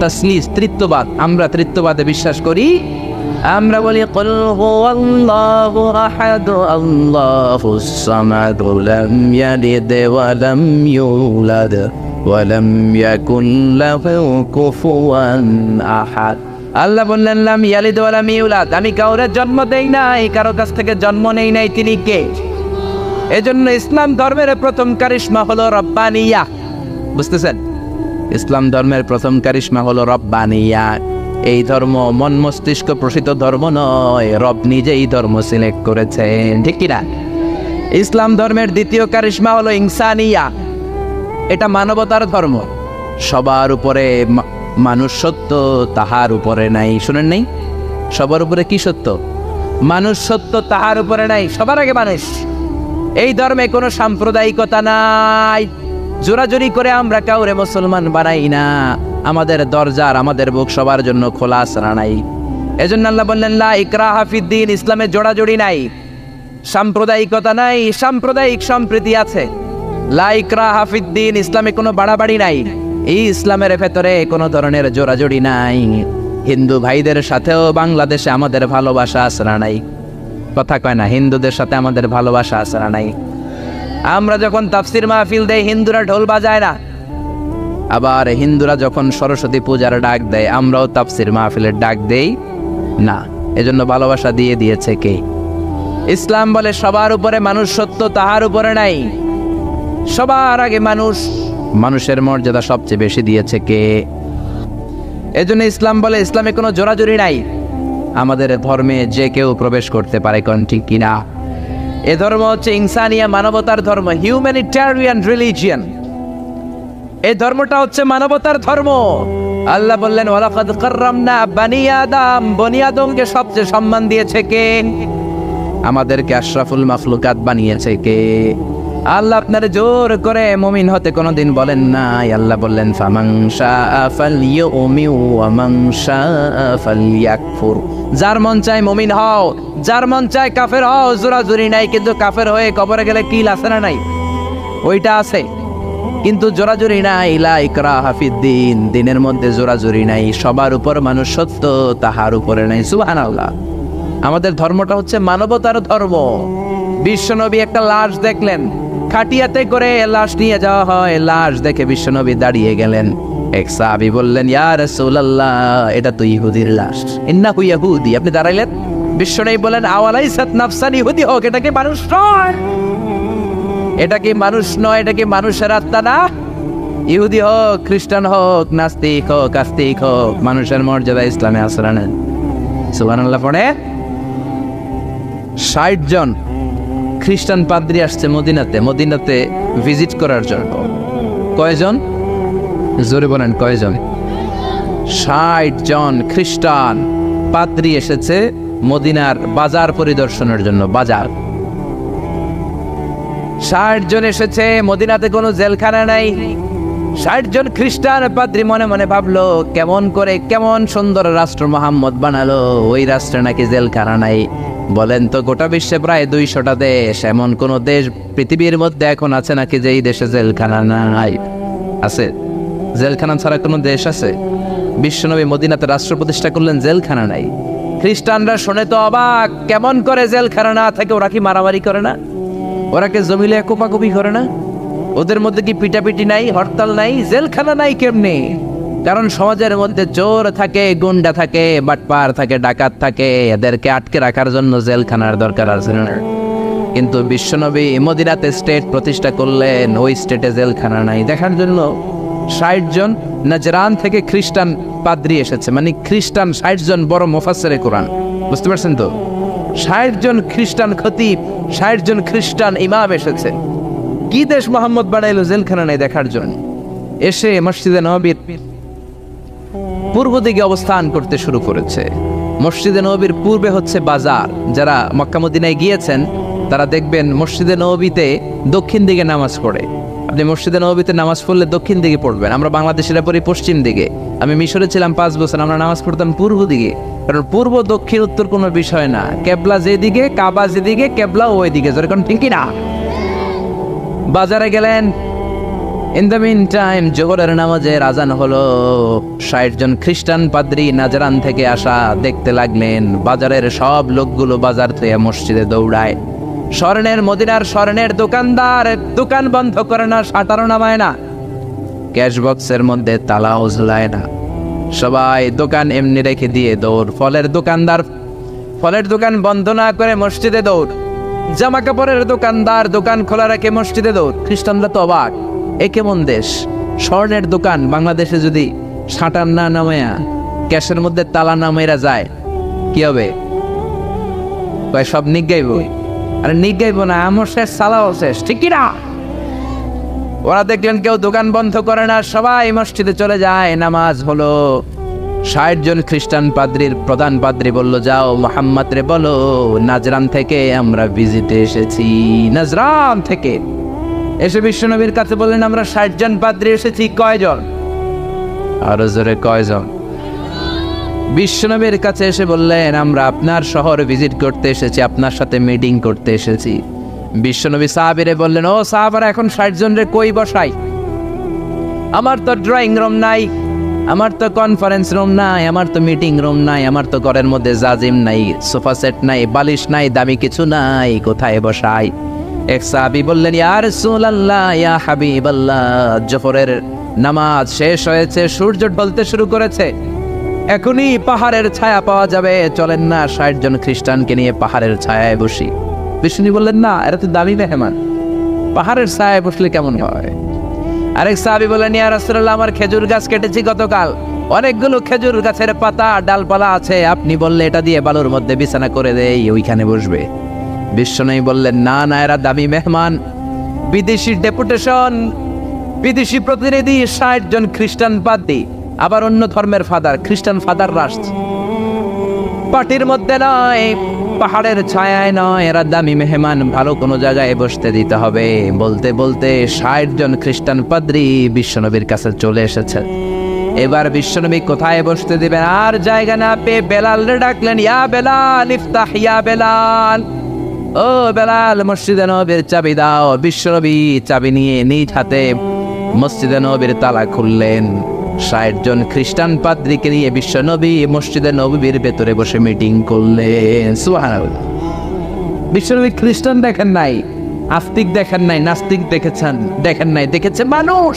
তাসলিস, তৃত্ববাদ। আমরা তৃত্ববাদে বিশ্বাস করি। আমরা বলি কুল হুয়াল্লাহু আহাদ আল্লাহুস সামাদ লাম ইয়ালিদ ওয়া লাম ইউলাদ ওয়া লাম ইয়াকুল লাহু কুফুয়ান আহাদ। আল্লাহ বললেন লাম ইয়ালিদ ওয়া লাম ইউলাদ, আমি কাউরে জন্ম দেই নাই, কারো কাছ থেকে জন্ম নেই নাই, তিনি কে? এজন্য ইসলাম ধর্মের প্রথম কারিশমা হলো রব্বানিয়া। বুঝতেছেন? ইসলাম ধর্মের প্রথম কারিশমা হলো রব্বানিয়া। এই ধর্ম মন মস্তিষ্ক প্রসিত ধর্ম নয়, রব নিজেই ধর্ম সিলেক্ট করেছেন, ঠিক কিনা? ইসলাম ধর্মের দ্বিতীয় কারিশমা হলো ইনসানিয়া, এটা মানবতার ধর্ম। সবার উপরে মানুষ সত্য, তাহার উপরে নাই। শুনেন নাই? সবার উপরে কি সত্য? মানুষ সত্য, তাহার উপরে নাই, সবার আগে মানুষ। এই ধর্মে কোনো সাম্প্রদায়িকতা নাই। জোরাজুরি করে আমরা কাউরে মুসলমান বানাই না। আমাদের দরজার, আমাদের বুক সবার জন্য খোলা আসরা নাই। এজন্য আল্লাহ বললেন লা ইকরাহা ফিদ্দিন, ইসলামে জোড়াজুড়ি নাই, সাম্প্রদায়িকতা নাই। সাম্প্রদায়িক সম্প্রীতি আছে, লা ইকরাহা ফিদ্দিন, ইসলামে কোনো বাড়াবাড়ি নাই। এই ইসলামের ভেতরে কোনো ধরনের জোড়াজুড়ি নাই। হিন্দু ভাইদের সাথেও বাংলাদেশে আমাদের ভালোবাসা আসরা নাই। কথা কয় না, হিন্দুদের সাথে আমাদের ভালোবাসা আসরা নাই। আমরা যখন তাফসির মাহফিল দেই, হিন্দুরা ঢোল বাজায় না। আবার হিন্দুরা যখন সরস্বতী পূজার ডাক দেয়, আমরাও তাফসির মাহফিলের ডাক দেই না। এজন্য ভালোবাসা দিয়ে দিয়েছে কে? ইসলাম বলে সবার উপরে মানুষ সত্য, তাহার উপরে নাই। সবার আগে মানুষ, মানুষের মর্যাদা সবচেয়ে বেশি দিয়েছে কে? এজন্য ইসলাম বলে ইসলামে কোনো জোরাজুরি নাই। আমাদের ধর্মে যে কেউ প্রবেশ করতে পারে, কোন ঠিক কিনা? এ ধর্ম হচ্ছে ইনসানিয়া, মানবতার ধর্ম, হিউম্যানিটেরিয়ান রিলিজিয়ন। এই ধর্মটা হচ্ছে মানবতার ধর্ম। আল্লাহ বললেন ওয়ালাকাদ কাররামনা বানি আদম, বনি আদমকে সবচেয়ে সম্মান দিয়েছে কে? আমাদেরকে আশরাফুল মাখলুকাত বানিয়েছে কে? আল্লাহ আপনারে জোর করে মুমিন হতে কোনোদিন বলেন নাই। আল্লাহ বললেন ফামান শাআ ফালইউমিন ওয়া মান শাআ ফালইয়াকফুর। যার মন চায় মুমিন হও, যার মন চায় কাফের হও। জোরাজুরি নাই, কিন্তু কাফের হয়ে কবরে গেলে কিল আছে না নাই? ওইটা আছে, কিন্তু জোরাজুরি নাই। লা ইকরাহা ফিদ্দিন, দিনের মধ্যে জোরাজুরি নাই। সবার উপর মানুষ সত্য, তাহার উপরে নাই। সুবহানাল্লাহ। আমাদের ধর্মটা হচ্ছে মানবতার ধর্ম। বিশ্বনবী একটা লাশ দেখলেন, খাটিয়াতে করে লাশ নিয়ে যাওয়া হয়। লাশ দেখে বিশ্বনবী দাঁড়িয়ে গেলেন। এক সাহাবী বললেন ইয়া রাসূলুল্লাহ, এটা তো ইহুদির লাশ। ইন্নাহু ইয়াহুদি। আপনি দাঁড়াইলেন। বিশ্বনবী বলেন আওয়ালাইসাত নাফসান, ইহুদি হোক, এটা কি মানুষ নয়? এটা কি মানুষ নয়? এটা কি মানুষের আত্মা না? ইহুদি হোক, খ্রিস্টান হোক, নাস্তিক হোক, আস্তিক হোক, মানুষের মর্যাদা ইসলামে আসরা নেন। সুবহানাল্লাহ। পড়ে ৬০ জন খ্রিস্টান পাদ্রী আসছে মদিনাতে ভিজিট করার জন্য। কয়জন? জোরে বলেন কয়জন? ৬০ জন খ্রিস্টান পাদ্রী এসেছে মদিনার বাজার পরিদর্শনের জন্য। বাজার ৬০ জন এসেছে। মদিনাতে কোনো জেলখানা নাই। ৬০ জন খ্রিস্টান পাদ্রী মনে মনে ভাবলো কেমন করে, কেমন সুন্দর রাষ্ট্র মোহাম্মদ বানালো, ওই রাষ্ট্রে নাকি জেলখানা নাই। বলেন তো গোটা বিশ্বে প্রায় 200টা দেশ, এমন কোন দেশ পৃথিবীর মধ্যে এখন আছে নাকি যে এই দেশে জেলখানা নাই? আছে? জেলখানা ছাড়া কোনো দেশ আছে? বিশ্বনবী মদিনাতে রাষ্ট্র প্রতিষ্ঠা করলেন, জেলখানা নাই। খ্রিস্টানরা শুনে তো অবাক, কেমন করে জেলখানা না থাকে? ওরা কি মারামারি করে না? ওরা কি জমিলে কোপাকুপি করে না? ওদের মধ্যে কি পিটাপিটি নাই, হরতাল নাই? জেলখানা নাই কেমনে? কারণ সমাজের মধ্যে চোর থাকে, গুন্ডা থাকে, বাটপার থাকে, ডাকাত থাকে, এদেরকে আটকে রাখার জন্য জেলখানার দরকার আছে না। কিন্তু বিশ্বনবী মদিনাতে স্টেট প্রতিষ্ঠা করলেন, ওই স্টেটে জেলখানা নাই। দেখার জন্য 60 জন নাজরান থেকে খ্রিস্টান পাদ্রী এসেছে, মানে খ্রিস্টান 60 জন বড় মুফাসসিরে কোরআন, বুঝতে পারছেন তো? 60 জন খ্রিস্টান খতিব, 60 জন খ্রিস্টান ইমাম এসেছে। কি দেশ মোহাম্মদ বানাইলো জেলখানা নাই দেখার জন্য? এসে মসজিদে নববীর পূর্ব দিকে অবস্থান করতে শুরু করেছে। মসজিদে নববীর পূর্বে হচ্ছে বাজার। যারা মক্কা মদিনায় গিয়েছেন তারা দেখবেন মসজিদে নববীতে দক্ষিণ দিকে নামাজ পড়ে। আপনি মসজিদে নববীতে নামাজ পড়লে দক্ষিণ দিকে পড়বেন। আমরা বাংলাদেশিরা পড়ি পশ্চিম দিকে। আমি মিশরে ছিলাম 5 বছর, আমরা নামাজ পড়তাম পূর্ব দিকে। কারণ পূর্ব দক্ষিণ উত্তর কোনো বিষয় না, কেবলা যেদিকে, কাবা যেদিকে, কেবলা ওই দিকে। যেরকম ঠিক না? বাজারে গেলেন, ইন দ্য মিন টাইম জোহরের নামাজের আজান হলো। 60 জন খ্রিস্টান পাদ্রী নাজরান থেকে আসা দেখতে লাগলেন বাজারের সব লোকগুলো বাজার থেকে মসজিদে দৌড়ায়। স্বর্ণের মদিনার স্বর্ণের দোকানদার দোকান বন্ধ করে না, শাটারও নামায় না, ক্যাশ বক্সের মধ্যে তালাও ঝুলায় না, সবাই দোকান এমনি রেখে দিয়ে দৌড়। ফলের দোকানদার ফলের দোকান বন্ধ না করে মসজিদে দৌড়। জামা কাপড়ের দোকানদার দোকান খোলা রেখে মসজিদে দৌড়। খ্রিস্টানরা তো অবাক, এ কেমন দেশ? স্বর্ণের দোকান বাংলাদেশে যদি শাটার না নামায়া ক্যাশের মধ্যে তালা নামাইরা যায় কি হবে? সব নিগাইব। আরে নিগাইব না, আমার শেষ, সালাও শেষ, ঠিক কি না? ওরা দেখলেন কেউ দোকান বন্ধ করে না, সবাই মসজিদে চলে যায়। নামাজ হলো। 60 জন খ্রিস্টান পাদ্রীর প্রধান পাদ্রী বলল, যাও মুহাম্মদ রে বলো নাজরান থেকে আমরা ভিজিটে এসেছি। নাজরান থেকে এসে বিশ্বনবীর কাছে বললেন, আমরা 60 জন পাদ্রী এসেছি। কয়জন? আরো জোরে, কয়জন? বিশ্বনবীর কাছে এসে বললেন, আমরা আপনার শহর ভিজিট করতে এসেছি, আপনার সাথে মিটিং করতে এসেছি। বিশ্বনবী সাহাবীরে বললেন, ও সাহাবারা, এখন 60 জন রে কই বসাই? আমার তো ড্রয়িং রুম নাই, আমার তো কনফারেন্স রুম নাই, আমার তো মিটিং রুম নাই, আমার তো ঘরের মধ্যে জাজিম নাই, সোফা সেট নাই, বালিশ নাই, দামি কিছু নাই, কোথায় বসাই? এক সাহাবী বললেন, ইয়া রাসূলুল্লাহ, ইয়া হাবিবাল্লাহ, জোহরের নামাজ শেষ হয়েছে, সূর্য ঢলতে শুরু করেছে, এখনই পাহাড়ের ছায়া পাওয়া যাবে, চলেন না 60 জন খ্রিস্টানকে নিয়ে পাহাড়ের ছায়ায় বসি। বিষ্ণু বললেন, না, এরা তো দামি মেহমান, পাহাড়ের ছায়ায় বসলে কেমন হয়? আরেক সাহাবী বললেন, ইয়া রাসূলুল্লাহ, আমার খেজুর গাছ কেটেছি গতকাল, অনেকগুলো খেজুর গাছের পাতা ডালপালা আছে, আপনি বললে এটা দিয়ে বালুর মধ্যে বিছানা করে দেই, ওইখানে বসবে। বিশ্বনবী বললেন, না না, এরা দামি মেহমান, বিদেশি ডেপুটেশন, বিদেশি প্রতিনিধি, 60 জন খ্রিস্টান পাদ্রী, আবার অন্য ধর্মের ফাদার, খ্রিস্টান ফাদাররা আসছে। পার্টির মধ্যে নয়, পাহাড়ের ছায়ায় নয়, এরা দামি মেহমান, ভালো কোনো জায়গায় বসতে দিতে হবে। বলতে বলতে 60 জন খ্রিস্টান পাদ্রী বিশ্বনবীর কাছে চলে এসেছে। এবার বিশ্বনবী কোথায় বসতে দিবেন? আর জায়গা না পেয়ে বেলালরে ডাকলেন, ইয়া বেলাল, ইফতাহ ইয়া বেলাল, ও বেলাল, মসজিদে নববীর চাবি দাও। বিশ্বনবী চাবি নিয়ে নিজ হাতে মসজিদে নববীর তালা খুললেন। 60 জন খ্রিস্টান পাদ্রীকে নিয়ে বিশ্বনবী মসজিদে নববীর ভেতরে বসে মিটিং করলেন। সুবহানাল্লাহ। বিশ্বনবী খ্রিস্টান দেখেন নাই, আস্তিক দেখেন নাই, নাস্তিক দেখেন নাই, দেখেছে মানুষ।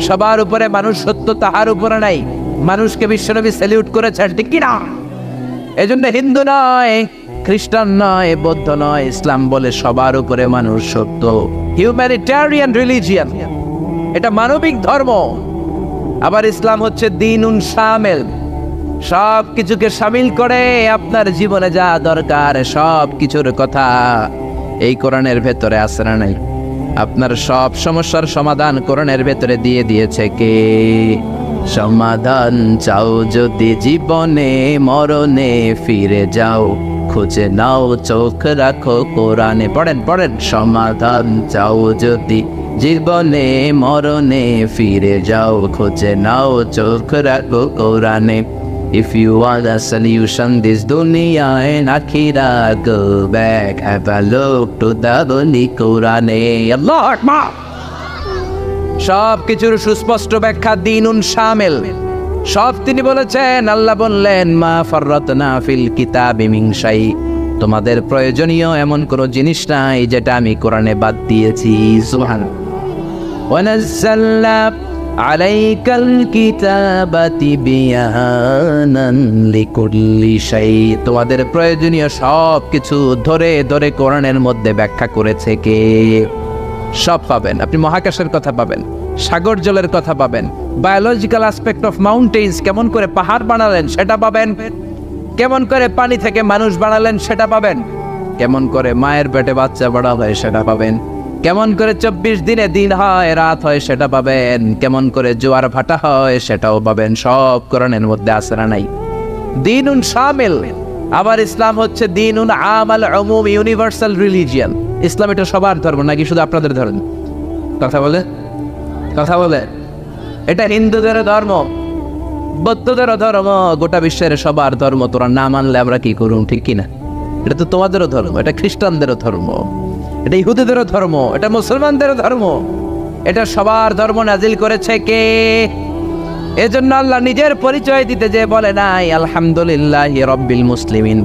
সবার উপরে মানুষ, সত্য তাহার উপরে নাই। মানুষকে বিশ্বনবী স্যালিউট করেছেন, ঠিক কি না? এজন্য হিন্দু নয়, খ্রিস্টান নয়, বৌদ্ধ নয়, ইসলাম বলে সবার উপরে মানুষ সত্য। হিউম্যানিটেরিয়ান রিলিজিয়ান, এটা মানবিক ধর্ম। আবার ইসলাম হচ্ছে দ্বীনুন শামিল, সব কিছুকে শামিল করে। আপনার জীবনে যা দরকার সব কিছুর কথা এই কোরআনের ভেতরে আছে না নাই? আপনার সব সমস্যার সমাধান কোরআনের ভেতরে দিয়ে দিয়েছে কে? সমাধান চাও যদি জীবনে, মরণে ফিরে যাও, খুঁজে নাও, চোখ রাখো কোরআনে। পড়েন পড়েন, সমাধান চাও যদি জীবনে, মরণে ফিরে যাও, খুঁজে নাও, চোখ রাখো কোরআনে। If you want a solution this dunya and akhira, go back, have a look to the Holy Quran. Allah Akbar. সব কিছুর সুস্পষ্ট ব্যাখ্যা দ্বীনুন শামিল। সব তিনি বলেছেন। আল্লাহ বললেন মা ফাররাতনা ফিল কিতাবি মিন শাই, তোমাদের প্রয়োজনীয় এমন কোন জিনিস নাই যেটা আমি কোরআনে বাদ দিয়েছি। সুবহানাল্লাহ। ওয়া নাযালনা আলাইকাল কিতাবা তিবয়ানান লিকুল্লি শাই, তোমাদের প্রয়োজনীয় সব কিছু ধরে ধরে কোরআনের মধ্যে ব্যাখ্যা করেছে কে? সব পাবেন আপনি। মহাকাশের কথা পাবেন, সাগর জলের কথা পাবেন, বায়োলজিক্যাল অ্যাসপেক্ট অফ মাউন্টেন্স, কেমন করে পাহাড় বানালেন সেটা পাবেন, কেমন করে পানি থেকে মানুষ বানালেন সেটা পাবেন, কেমন করে মায়ের পেটে বাচ্চা বড় হয় সেটা পাবেন, কেমন করে 24 দিনে দিন হয় রাত হয় সেটা পাবেন, কেমন করে জোয়ার ভাটা হয় সেটাও পাবেন। সব কোরআনের মধ্যে আছে না নাই? দ্বীনুন শামিল। আবার ইসলাম হচ্ছে দ্বীনুন আমাল উমুম, ইউনিভার্সাল রিলিজিয়ন। ইসলাম এটা সবার ধর্ম নাকি শুধু আপনাদের ধর্ম? কথা বলে এটা হিন্দুদের ধর্ম, বৌদ্ধদের ধর্ম, গোটা বিশ্বের সবার ধর্ম। তোরা না মানলে আমরা কি করুম, ঠিক কিনা? এটা তো তোমাদেরও ধর্ম, এটা খ্রিস্টানদেরও ধর্ম, এটা ইহুদিদেরও ধর্ম, এটা মুসলমানদেরও ধর্ম, এটা সবার ধর্ম নাজিল করেছে কে? এজন্য আল্লাহ নিজের পরিচয় দিতে যে বলে নাই আলহামদুলিল্লাহি রাব্বিল মুসলিমিন,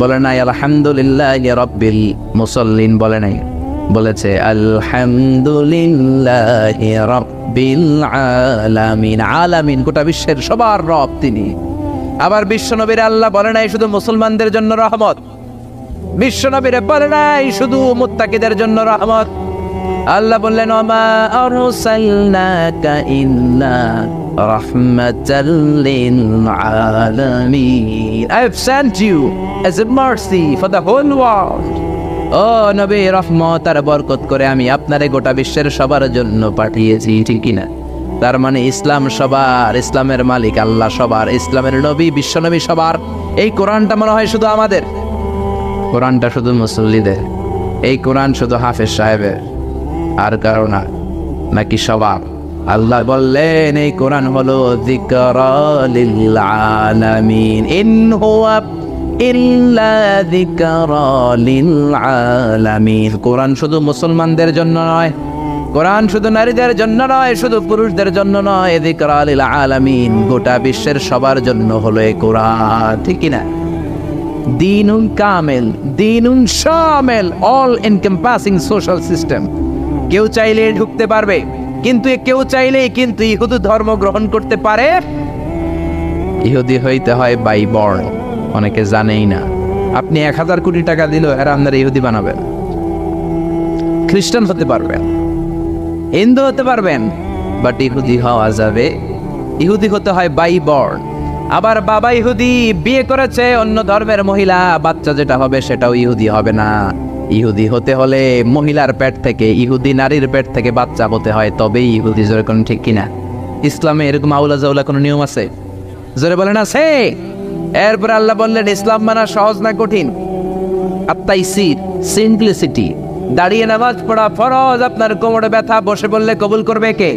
বলে নাই আলহামদুলিল্লাহি রাব্বিল মুসাল্লিন, বলে নাই, বলেছে আলহামদুলিল্লাহি রাব্বিল আলামিন। আলামিন গোটা বিশ্বের সবার রব তিনি। আবার বিশ্বনবীর আল্লাহ বলে নাই শুধু মুসলমানদের জন্য রহমত, বিশ্বনবীরে বলে নাই শুধু মুত্তাকিদের জন্য রহমত। আল্লাহ বললেন ওমা আরসালনাকা ইল্লা রাহমাতাল লিল আলামিন, I have sent you as a mercy for the whole world. ও নবী, রহমত আর বরকত করে আমি আপনারে গোটা বিশ্বের সবার জন্য পাঠিয়েছি, ঠিক কিনা? তার মানে ইসলাম সবার, ইসলামের মালিক আল্লাহ সবার, ইসলামের নবী বিশ্বনবী সবার। এই কোরআনটা মনে হয় শুধু আমাদের, কোরআনটা শুধু মুসল্লিদের, এই কোরআন শুধু হাফেজ সাহেবের, আর কারো না, নাকি সবার? আল্লাহ বললেন এই কোরআন হলো যিকরা লিল আলামিন, ইন হুয়া ইল্লা যিকরা লিল আলামিন। কোরআন শুধু মুসলমানদের জন্য নয়, কোরআন শুধু নারীদের জন্য নয়, শুধু পুরুষদের জন্য নয়, যিকরা লিল আলামিন, গোটা বিশ্বের সবার জন্য হলো এই কোরআন, ঠিক কিনা? দ্বীনুন কামিল, দ্বীনুন শামিল, অল এনকম্পাসিং সোশ্যাল সিস্টেম। কেউ চাইলে ঢুকতে পারবে, কিন্তু কেউ চাইলেই কিন্তু ইহুদি ধর্ম গ্রহণ করতে পারে। ইহুদি হইতে হয় বাই বর্ণ, অনেকে জানেই না। আপনি 1000 কোটি টাকা দিলেও এরা আপনারা ইহুদি বানাবেন। খ্রিস্টান হতে পারবেন, হিন্দু হতে পারবেন, বাট ইহুদি হওয়া যাবে, ইহুদি হতে হয় বাই বর্ণ। আবার বাবা ইহুদি, বিয়ে করেছে অন্য ধর্মের মহিলা, বাচ্চা যেটা হবে সেটাও ইহুদি হবে না। ইহুদি হতে হলে মহিলার পেট থেকে, ইহুদি নারীর পেট থেকে বাচ্চা হতে হয়, তবেই ইহুদি। জোরে কোন ঠিক কিনা? ইসলামে এরকম আউলা জাউলা কোনো নিয়ম আছে? জোরে বলেন আছে? এরপর আল্লাহ বললেন ইসলাম মানা সহজ না কঠিন? আত-তাইসির, সিম্পলিসিটি। দাঁড়িয়ে নামাজ পড়া ফরজ, আপনার কোমরে ব্যথা, বসে পড়লে কবুল করবে কে?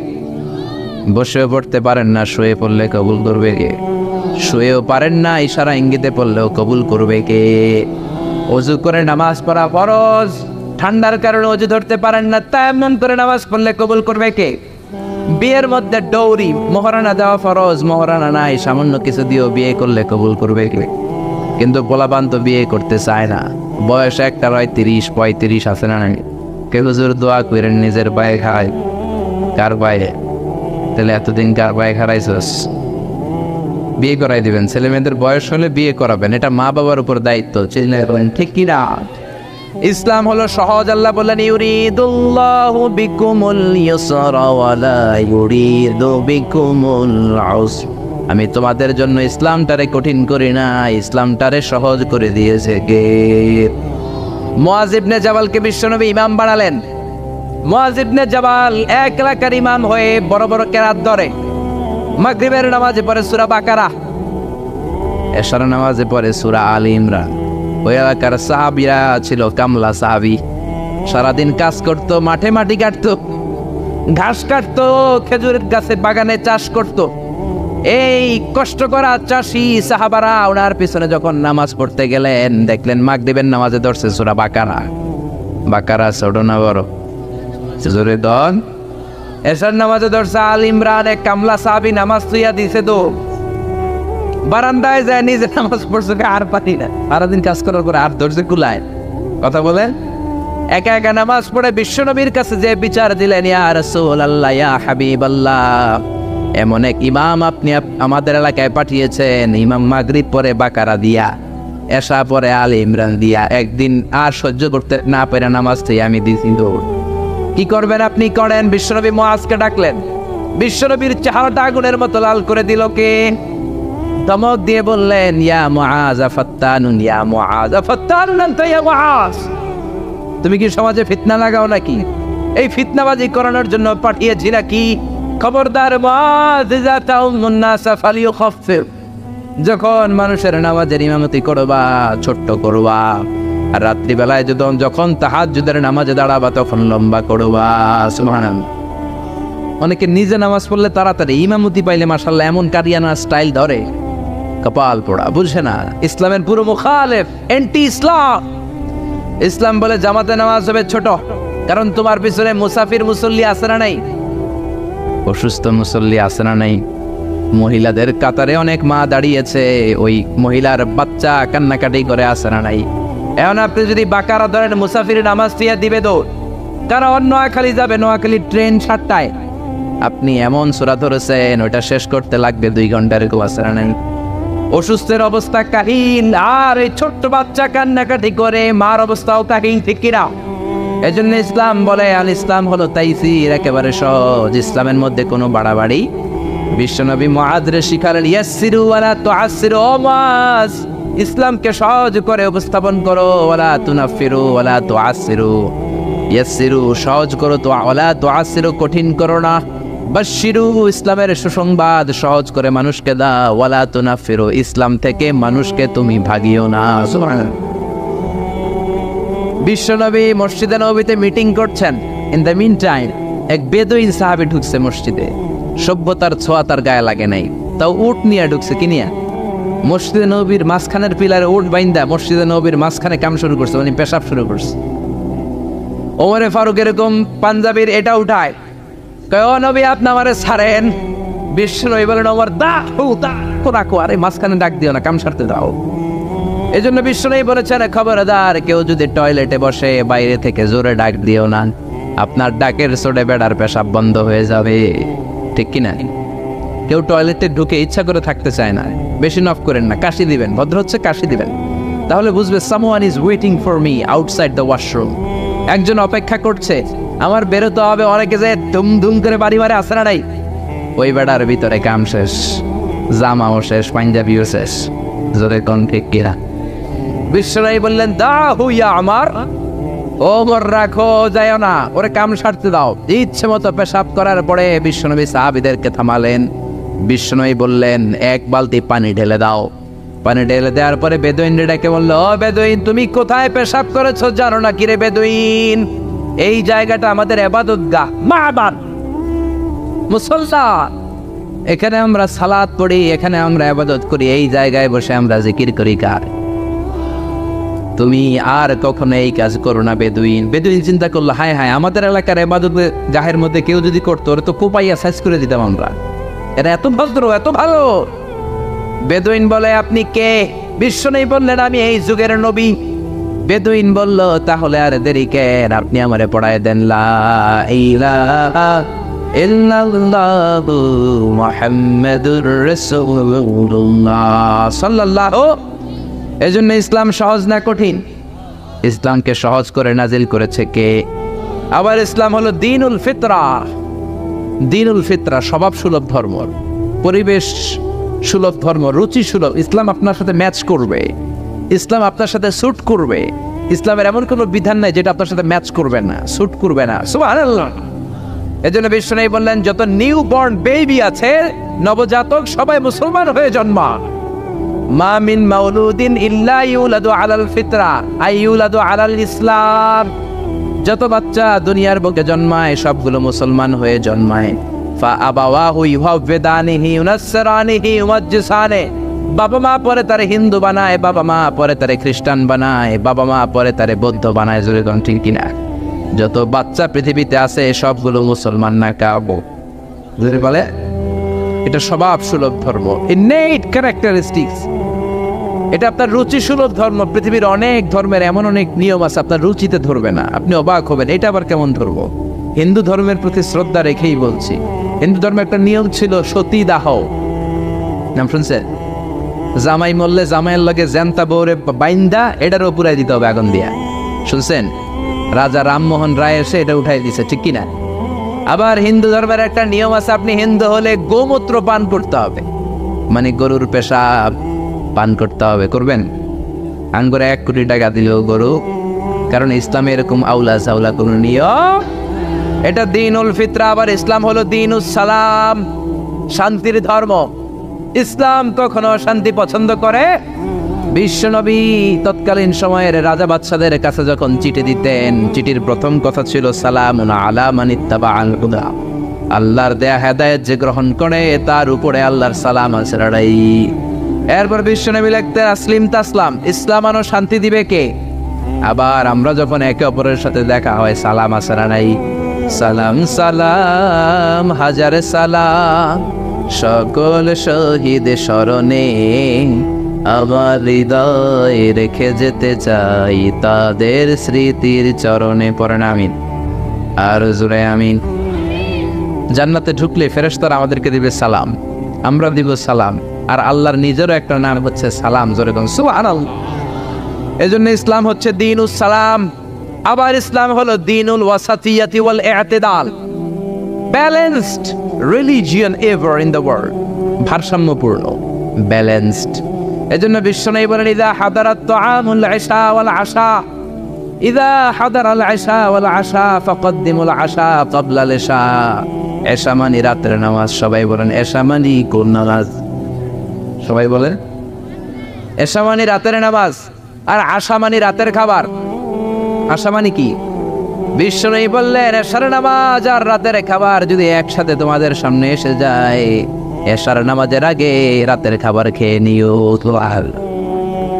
বসেও পড়তে পারেন না, শুয়ে পড়লে কবুল করবে কে? শুয়েও পারেন না, ইশারা ইঙ্গিতে পড়লেও কবুল করবে কে? ওযু করে নামাজ পড়া ফরজ, ঠান্ডার কারণে ওযু ধরতে পারেন না, তায়াম্মুম করে নামাজ পড়লে কবুল করবে কে? বিয়ের মধ্যে ডৌরি, মোহরানা দেওয়া ফরজ, মোহরানা নাই, সামান্য কিছু দিয়েও বিয়ে করলে কবুল করবে কে? কিন্তু পোলাপান তো বিয়ে করতে চায় না, বয়স একটা হয় 30-35 আছে না নাই? কে হুজুর দোয়া করেন নিজের পায়ে খায়, কার পায়ে? তাহলে এতদিন কার পায়ে খারাইছস? বিয়ে করাই দিবেন, ছেলে মেয়েদের বয়স হলে বিয়ে করাবেন, এটা মা বাবার উপর দায়িত্ব, ঠিক কিনা? ইসলাম হলো সহজ। আল্লাহ বললেন ইউরিদুল্লাহু বিকুমুল ইউসরা ওয়া লা ইউরিদু বিকুমুল উসর, আমি তোমাদের জন্য ইসলামটারে কঠিন করি না, ইসলামটারে সহজ করে দিয়েছে কে? মুআয ইবনে জাবালকে বিশ্বনবী ইমাম বানালেন। মুআয ইবনে জাবাল এক এলাকার ইমাম হয়ে বড় বড় কেরাত ধরে। মাগরিবের নামাজে পড়ে সূরা বাকারা, এশার নামাজে পড়ে সূরা আলী ইমরান। ওই এলাকার সাহাবীরা ছিল কামলা সাহাবী, সারাদিন কাজ করতো, মাঠে মাটি কাটতো, ঘাস কাটতো, খেজুরের গাছে বাগানে চাষ করতো। এই কষ্ট করা চাষি সাহাবারা ওনার পিছনে যখন নামাজ পড়তে গেলেন, দেখলেন মাগরিবের নামাজে ধরছে সূরা বাকারা। বাকারা ছোট না বড়? জোরে দন। এশার নামাজে ধরছে আল ইমরান। এক কামলা সাহাবী নামাজ তুইয়া দিছে তো বারান্দায় যায় নিজে নামাজ পড়ছে, আর পারি না, সারাদিন কাজ করার পরে আর ধরছে কুলায়। কথা বলেন। একা একা নামাজ পড়ে বিশ্বনবীর কাছে যে বিচার দিলেন, ইয়া রাসূলুল্লাহ, ইয়া হাবিবাল্লাহ, এমন এক ইমাম আপনি আমাদের এলাকায় পাঠিয়েছেন, ইমাম মাগরিব পরে বাকারা দিয়া, এশা পরে আল ইমরান দিয়া, একদিন আর সহ্য করতে না পেরে নামাজ থেকে আমি দিছি দৌড়। কি করবেন আপনি করেন। বিশ্বনবী মুআজকে ডাকলেন। বিশ্বনবীর চেহারাটা আগুনের মতো লাল করে দিল কে? ধমক দিয়ে বললেন, ইয়া মুআজ ফাত্তানুন, ইয়া মুআজ ফাত্তানুন আনতা ইয়া মুআজ। তুমি কি সমাজে ফিতনা লাগাও নাকি? এই ফিতনাবাজি করানোর জন্য পাঠিয়েছি নাকি? খবরদার মুআজ, ইযা তাউমুন নাস ফালিয়ুখাফফির। যখন মানুষের নামাজের ইমামতি করবা, ছোট্ট করবা, আর রাত্রিবেলায় যখন তাহাজ্জুদের নামাজে দাঁড়াবা তখন লম্বা করবা। সুবহানাল্লাহ। অনেকে নিজে নামাজ পড়লে তাড়াতাড়ি, ইমামতি পাইলে মাশাআল্লাহ এমন কারিয়ানা স্টাইল ধরে, কপাল পোড়া, বুঝে না ইসলামের পুরো মুখালেফ, এন্টি ইসলাম। ইসলাম বলে জামাতে নামাজ হবে ছোট, কারণ তোমার পিছনে মুসাফির মুসল্লি আছে না নাই? অসুস্থ মুসল্লি আছে না নাই? মহিলাদের কাতারে অনেক মা দাঁড়িয়েছে, ওই মহিলার বাচ্চা কান্নাকাটি করে আছে না নাই? এখন আপনি যদি বাকারা ধরেন, মুসাফির নামাজ দিয়া দিবে দৌড়, কারণ নোয়াখালী যাবে, নোয়াখালী ট্রেন 7টায়, আপনি এমন সূরা ধরেছেন ওইটা শেষ করতে লাগবে 2 ঘন্টার, কেউ আছে না নাই? অসুস্থের অবস্থা কাহিল, আর এই ছোট্ট বাচ্চা কান্নাকাটি করে, মার অবস্থাও কাহিল, ঠিক কিনা? এজন্য ইসলাম বলে, আল ইসলাম হলো তাইসির, একেবারে সহজ, ইসলামের মধ্যে কোনো বাড়াবাড়ি। বিশ্বনবী মুআযরে শিখালেন, ইয়াসসিরু ওয়ালা তুআসসিরু, ও মুআয, ইসলামকে সহজ করে উপস্থাপন করো, ওয়ালা তুনাফিরু ওয়ালা তুআসসিরু, ইয়াসসিরু সহজ করো, তো ওয়ালা তুআসসিরু কঠিন করো না। বাশশিরু ইসলামের সুসংবাদ সহজ করে মানুষকে দাও, ওয়ালা তুনাফিরু ইসলাম থেকে মানুষকে তুমি ভাগিও না। সুবহানাল্লাহ। বিশ্বনবী মসজিদে নববীতে মিটিং করছেন, ইন দ্য মিন টাইম এক বেদুইন সাহাবী ঢুকছে মসজিদে। সভ্যতার ছোঁয়া তার গায়ে লাগে নাই, তাও উট নিয়ে ঢুকছে। কি নিয়ে? মসজিদে নববীর মাঝখানের পিলারে উট বাইন্দা মসজিদে নববীর মাঝখানে কাম শুরু করছে, মানে পেশাব শুরু করছে। ওমরে ফারুক এরকম পাঞ্জাবির এটা উঠায়, কয় ও নবী আপনি আমারে ছাড়েন। বিশ্বনবী বলেন, ওমর দাহু দাহু রাখো, আরে মাঝখানে ডাক দিও না, কাম সারতে দাও। এই জন্য বিশ্বনবী বলেছেন, খবরদার কেউ যদি টয়লেটে বসে বাইরে থেকে জোরে ডাক দিও না, আপনার ডাকের চোটে বেড়ার পেশাব বন্ধ হয়ে যাবে, ঠিক কিনা? কেউ টয়লেটে ঢুকে ইচ্ছা করে থাকতে চায় না, বেশি নফ করেন না, কাশি দিবেন, ভদ্র হচ্ছে কাশি দিবেন, তাহলে বুঝবে someone is waiting for me outside the washroom. একজন অপেক্ষা করছে, আমার বেরোতে হবে। অনেকে যে ধুম ধুম করে বাড়ি মারে, আসে না নাই? ওই বেড়ার ভিতরে কাম শেষ, জামাও শেষ, পাঞ্জাবিও শেষ, জোরে কোন ঠিক কিনা? বিশ্বনবী বললেন, দাহু ইয়া আমার, ওমর রাখো, যায় না, ওরে কাম সারতে দাও। ইচ্ছে মতো পেশাব করার পরে বিশ্বনবী সাহাবীদেরকে থামালেন। বিশ্বনবী বললেন, 1 বালতি পানি ঢেলে দাও। পানি ঢেলে দেওয়ার পরে বেদুইন ডেকে বলল, ও বেদুইন, তুমি কোথায় পেশাব করেছো জানো না? কিরে বেদুইন, এই জায়গাটা আমাদের ইবাদতগাহ, মা'বাদ, মুসাল্লা, এখানে আমরা সালাত পড়ি, এখানে আমরা ইবাদত করি, এই জায়গায় বসে আমরা জিকির করি কার? তুমি আর কখনো এই কাজ করো না বেদুইন। বেদুইন চিন্তা করলো, হায় হায়, আমাদের এলাকার ইবাদত গাহের মধ্যে কেউ যদি করতো, ওরা তো কোপাইয়া সাইজ করে দিতাম আমরা, এরা এত ভদ্র, এত ভালো। বেদুইন বলে, আপনি কে? বিশ্বনবী বললেন, আমি এই যুগের নবী। বেদুইন বলল, তাহলে আর দেরি কেন, আপনি আমারে পড়ায় দেন লা ইলাহা ইল্লাল্লাহু মুহাম্মাদুর রাসূলুল্লাহ সাল্লাল্লাহু। এজন্য ইসলাম সহজ না কঠিন? ইসলামকে সহজ করে নাজিল করেছে কে? আবার ইসলাম হলো দ্বীনুল ফিতরা। দ্বীনুল ফিতরা স্বভাব সুলভ ধর্ম, পরিবেশ সুলভ ধর্ম, রুচি সুলভ। ইসলাম আপনার সাথে ম্যাচ করবে, ইসলাম আপনার সাথে স্যুট করবে। ইসলামের এমন কোনো বিধান নাই যেটা আপনার সাথে ম্যাচ করবে না, স্যুট করবে না। সুবহানাল্লাহ। এজন্য বিশ্বনবী বললেন, যত নিউ বর্ন বেবি আছে, নবজাতক, সবাই মুসলমান হয়ে জন্মায়। মা মিন মাউলুদিন ইল্লা ইউলাদু আলাল ফিতরা আই ইউলাদু আলাল ইসলাম। যত বাচ্চা দুনিয়ার বুকে জন্মায় সবগুলো মুসলমান হয়ে জন্মায়। ফাআবাওয়াহু ইউহাওয়িদানিহি ইউনাসসিরানিহি ইউমাজ্জিসানি, বাবা মা পরে তারে হিন্দু বানায়, বাবা মা পরে তারে খ্রিস্টান বানায়, বাবা মা পরে তারে বৌদ্ধ বানায়। জোরে কোন ঠিক কিনা? যত বাচ্চা পৃথিবীতে আছে সবগুলো মুসলমান না কাবো। জোরে বলে, এটা স্বভাব সুলভ ধর্ম, ইননেট ক্যারেক্টারিস্টিক্স। এটা আপনার রুচি সুলভ ধর্ম। পৃথিবীর অনেক ধর্মের এমন অনেক নিয়ম আছে আপনার রুচিতে ধরবে না, আপনি অবাক হবেন এটা আবার কেমন ধর্ম। হিন্দু ধর্মের প্রতি শ্রদ্ধা রেখেই বলছি, হিন্দু ধর্মের একটা নিয়ম ছিল সতী দাহ, নাম শুনছেন? জামাই মরলে জামাইয়ের লগে জ্যান্তা বউরে বাইন্দা এটার উপরে দিতে হবে আগুন দিয়া, শুনছেন? রাজা রামমোহন রায় এসে এটা উঠাই দিছে, ঠিক কিনা? আবার হিন্দু ধর্মের একটা নিয়ম আছে, আপনি হিন্দু হলে গোমূত্র পান করতে হবে, মানে গরুর পেশাব পান করতে হবে। করবেন? আঙ্গুরে 1 কোটি টাকা দিল গরু, কারণ ইসলামে এরকম আউলা সাউলা কোন নিয়ম। এটা দ্বীনুল ফিতরা। আবার ইসলাম হলো দ্বীনুস সালাম, শান্তির ধর্ম। ইসলাম কখনো শান্তি পছন্দ করে? বিশ্বনবী তৎকালীন সময়ের রাজা বাদশাদের কাছে যখন চিঠি দিতেন, চিঠির প্রথম কথা ছিল সালামুন আলা মান ইত্তাবাআল হুদা, আল্লাহর দেয়া হেদায়েত যে গ্রহণ করে তার উপরে আল্লাহর সালাম আছে লড়াই। এরপর বিশ্বনবী লিখতেন আসলিম তাসলাম, ইসলাম আনো শান্তি দিবে কে? আবার আমরা যখন একে অপরের সাথে দেখা হয় সালাম আছে না নাই? সালাম সালাম হাজারে সালাম, সকল শহীদ স্মরণে আমার হৃদয় রেখে যেতে চাই তাদের স্মৃতির চরণে। পড়েন আমিন, আর জোরে আমিন। জান্নাতে ঢুকলে ফেরেশতারা আমাদেরকে দিবে সালাম, আমরা দিব সালাম, আর আল্লাহর নিজেরও একটা নাম হচ্ছে সালাম। জোরে কোন সুবহানাল্লাহ। এজন্য ইসলাম হচ্ছে দ্বীনুস সালাম। আবার ইসলাম হলো দ্বীনুল ওয়াসাতিয়াতি ওয়াল ই'তিদাল, balanced religion ever in the world, ভারসাম্যপূর্ণ, ব্যালেন্সড। এজন্য বিশ্বনবী বলেন ইযা হাদারাত তুআমুল ইশা ওয়াল আশা, ইযা হাদারাল ইশা ওয়াল আশা ফাকদ্দিমুল আশা ক্বাবলাল ইশা। ইশা মানে রাতের নামাজ। সবাই বলেন ইশা মানে কোন নামাজ? সবাই বলেন ইশা মানে রাতের নামাজ, আর আশা মানে রাতের খাবার। আশা মানে কি? বিশ্বনবী বললেন এশার নামাজ আর রাতের খাবার যদি একসাথে তোমাদের সামনে এসে যায়, এশার নামাজের আগে রাতের খাবার খেয়ে নিও।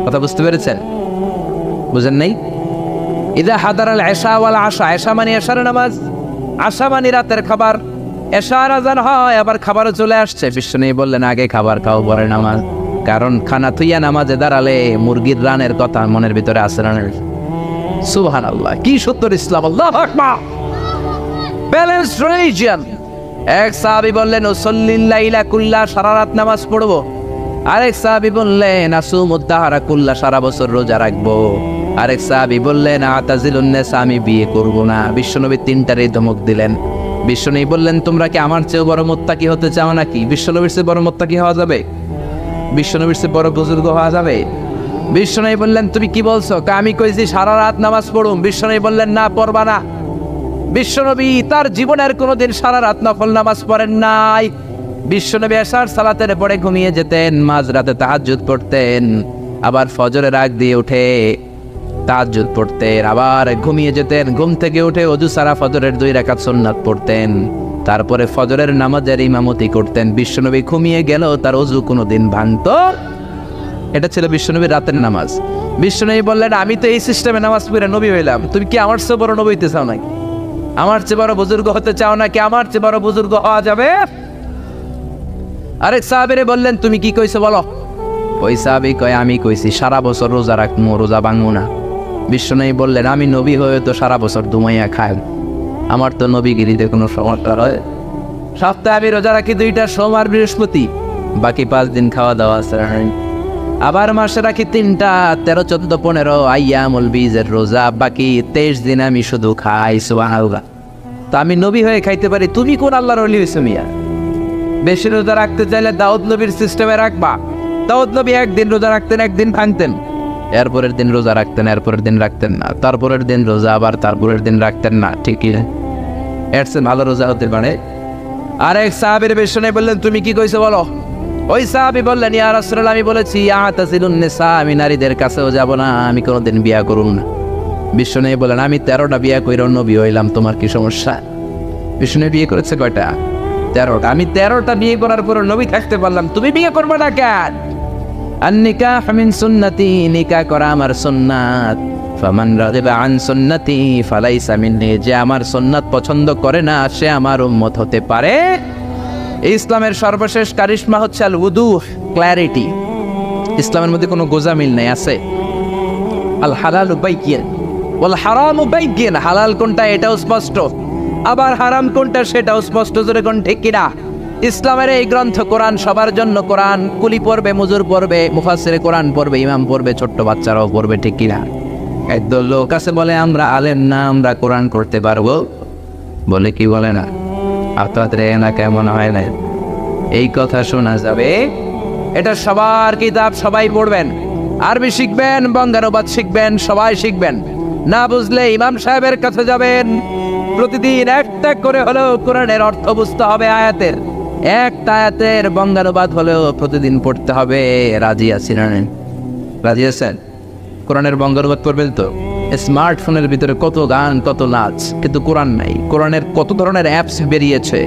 কথা বুঝতে পেরেছেন? বুঝেন নাই? ইদা হাদারাল ইশা ওয়াল আশা, ইশা মানে এশার নামাজ, আশা মানে রাতের খাবার। এশার আজান হয় আবার খাবারও চলে আসছে, বিশ্বনবী বললেন আগে খাবার খাও পরে নামাজ, কারণ খানা থুইয়া নামাজে দাঁড়ালে মুরগির রানের কথা মনের ভিতরে আসে না। সুবহানাল্লাহ, কি সুন্দর ইসলাম! আল্লাহু আকবার। Balanced religion. এক সাহাবী বললেন উসাল্লিল লাইলা কুল্লা, সারা রাত নামাজ পড়বো। আরেক সাহাবী বললেন আসুমুদ দাহরা কুল্লা, সারা বছর রোজা রাখবো। আরেক সাহাবী বললেন আতাজিলুন নিসা, আমি বিয়ে করব না। বিশ্বনবী তিনটারই ধমক দিলেন। বিশ্বনবী বললেন তোমরা কি আমার চেয়ে বড় মুত্তাকি হতে চাও নাকি? বিশ্বনবীর চেয়ে বড় মুত্তাকি হওয়া যাবে? বিশ্বনবীর চেয়ে বড় বুজুর্গ হওয়া যাবে? বিশ্বনবী বললেন তুমি কি বলছো? আমি কইছি সারা রাত নামাজ পড়ুম। বিশ্বনবী বললেন না, পড়বা না। বিশ্বনবী তার জীবনের কোনোদিন সারা রাত নফল নামাজ পড়েন নাই। বিশ্বনবী এশার সালাতের পরে ঘুমিয়ে যেতেন, মাঝরাতে তাহাজ্জুদ পড়তেন, আবার ফজরের আগ দিয়ে উঠে তাহাজ্জুদ পড়তেন, আবার ঘুমিয়ে যেতেন, ঘুম থেকে উঠে ওযু সারা ফজরের 2 রাকাত সুন্নাত পড়তেন, তারপরে ফজরের নামাজের ইমামতি করতেন। বিশ্বনবী ঘুমিয়ে গেল তার ওযু কোনোদিন ভাঙতো। এটা ছিল বিশ্বনবীর রাতের নামাজ। বিশ্বনবী বললেন আমি তো এই সিস্টেমে নামাজ পড়ে নবী হইলাম, তুমি কি আমার চেয়ে বড় নবী হইতে চাও নাকি? আমার চেয়ে বড় বুজুর্গ হতে চাও নাকি? আমার চেয়ে বড় বুজুর্গ হওয়া যাবে? আরেক সাহাবীরে বললেন তুমি কি কইছো বলো। ওই সাহাবী কয় আমি কইছি সারা বছর রোজা রাখবো, রোজা ভাঙবো না। বিশ্বনবী বললেন আমি নবী হয়ে তো সারা বছর দুমাইয়া খাই, আমার তো নবীগিরিতে কোনো সমস্যা হয়। সপ্তাহে আমি রোজা রাখি 2টা, সোমবার বৃহস্পতি, বাকি 5 দিন খাওয়া দাওয়া আছে। আবার মাসে রাখি 3টা, 13, 14, 15 আইয়ামুল বীজের রোজা, বাকি 23 দিন আমি শুধু খাই। সুবহানাল্লাহ। তা আমি নবী হয়ে খাইতে পারি, তুমি কোন আল্লাহর ওলি হইছো মিয়া? বেশি রোজা রাখতে চাইলে দাউদ নবীর সিস্টেমে রাখবা। দাউদ নবী একদিন রোজা রাখতেন, একদিন ভাঙতেন, এরপরের দিন রোজা রাখতেন, এরপরের দিন রাখতেন না, তারপরের দিন রোজা, আবার তারপরের দিন রাখতেন না। ঠিকই, এর চেয়ে ভালো রোজা হতে পারে? আরেক সাহাবীর বিশ্বনবী বললেন তুমি কি কইছো বলো। ওই সাহাবী বললেন ইয়া রাসূলুল্লাহ আমি বলেছি আতাজিলুন নিসা, আমি নারীদের কাছেও যাব না, আমি কোনোদিন বিয়া করুম না। বিশ্বনবী বলেন আমি 13টা বিয়া কইরা নবী হইলাম, তোমার কি সমস্যা? বিশ্বনবী বিয়ে করেছে কয়টা? 13টা। আমি 13টা বিয়ে করার পর নবী থাকতে পারলাম, তুমি বিয়ে করবে না কেন? আন-নিকাহ মিন সুন্নতি, নিকাহ করা আমার সুন্নাত। ফামান রাগিবা আন সুন্নতি ফালাইসা মিন্নি, যে আমার সুন্নাত পছন্দ করে না সে আমার উম্মত হতে পারে। ইসলামের সর্বশেষ কারিশমা হচ্ছে আল উদুহ, ক্ল্যারিটি। ইসলামের মধ্যে কোনো গোজামিল নাই, আছে আল হালালু বাইয়িন ওয়াল হারামু বাইয়িন। হালাল কোনটা এটাও স্পষ্ট, আবার হারাম কোনটা সেটাও স্পষ্ট। জোরে কোন ঠিক কিনা? ইসলামের এই গ্রন্থ কোরআন সবার জন্য। কোরআন কুলি পড়বে, মজুর পড়বে, মুফাসসিরে কোরআন পড়বে, ইমাম পড়বে, ছোট্ট বাচ্চারাও পড়বে, ঠিক কিনা? একদল লোক আছে বলে আমরা আলেম না, আমরা কোরআন করতে পারবো, বলে কি বলে না? আপনাদের না কেমন হয় না? এই কথা শোনা যাবে। এটা সবার কিতাব, সবাই পড়বেন, আরবি শিখবেন, বঙ্গানুবাদ শিখবেন, সবাই শিখবেন। না বুঝলে ইমাম সাহেবের কাছে যাবেন, প্রতিদিন একটা করে হলেও কোরআনের অর্থ বুঝতে হবে। আয়াতের একটা আয়াতের বঙ্গানুবাদ হলেও প্রতিদিন পড়তে হবে। রাজি আছেন? রাজি আছেন? কোরআনের বঙ্গানুবাদ পড়বেন তো? স্মার্টফোনের ভিতরে কত গান, কত নাচ, কিন্তু কোরআন নাই। কোরআনের কত ধরনের অ্যাপস বেরিয়েছে।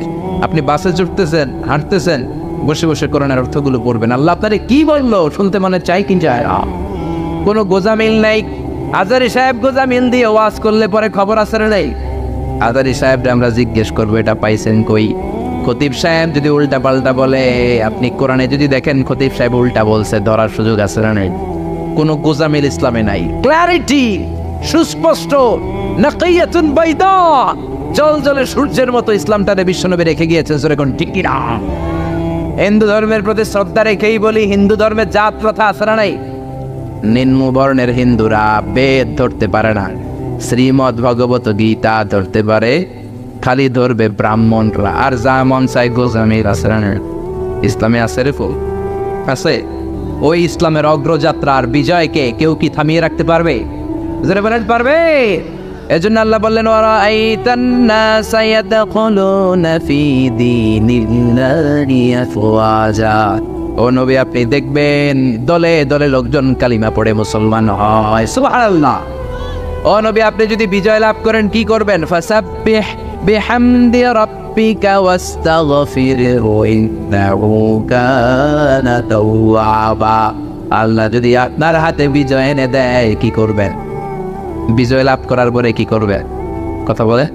আপনি বাসে চড়তেছেন, হাঁটতেছেন, বসে বসে কোরআনের অর্থগুলো পড়বেন। আল্লাহ আপনারে কি বললো শুনতে মনে চাই কি যায় না। কোনো গোজামিল নাই। আজারি সাহেব গোজামিল দিয়ে ওয়াজ করলে পরে খবর আছে না নাই? আজারি সাহেবরা আমরা জিজ্ঞেস করবো এটা পাইছেন কই? খতিব সাহেব যদি উল্টা পাল্টা বলে, আপনি কোরআনে যদি দেখেন খতিব সাহেব উল্টা বলছে, ধরার সুযোগ আছে না নাই? কোনো গোজামিল ইসলামে নাই। ক্ল্যারিটি, সুস্পষ্ট, নাকিয়াতুন বাইদা, জলজলে সূর্যের মতো ইসলামটারে বিশ্বনবী রেখে গিয়েছেন। জোরে কোন ঠিক কিনা? হিন্দু ধর্মের প্রতি শ্রদ্ধা রেখেই বলি, হিন্দু ধর্মের জাত প্রথা আছে না নাই? নিম্ন বর্ণের হিন্দুরা বেদ ধরতে পারে না, শ্রীমদ ভগবত গীতা ধরতে পারে, খালি ধরবে ব্রাহ্মণরা। আর যা মন চাই গোজামিল আছে না? ইসলামে আছে রে ফুল, আছে। ওই ইসলামের অগ্রযাত্রার বিজয়কে কেউ কি থামিয়ে রাখতে পারবে? যারা বলেন পারবে। এজন্য আল্লাহ বললেন ওয়ারাআইতান নাসা ইয়াদখুলুনা ফি দীনিল্লাহি আফওয়াজা। ও নবী, আপনি দেখবেন দলে দলে লোকজন কালিমা পড়ে মুসলমান হয়। সুবহানাল্লাহ। ও নবী, আপনি যদি বিজয় লাভ করেন কি করবেন? ফাসাব্বিহ বিহামদি রাব্বিকা ওয়াস্তাগফিরহু ইন্নাহু কানা তাওয়াবা। আল্লাহ যদি আপনার হাতে বিজয় এনে দেয় কি করবেন? বিজয় লাভ করার পরে কি করবেন? কথা বলে।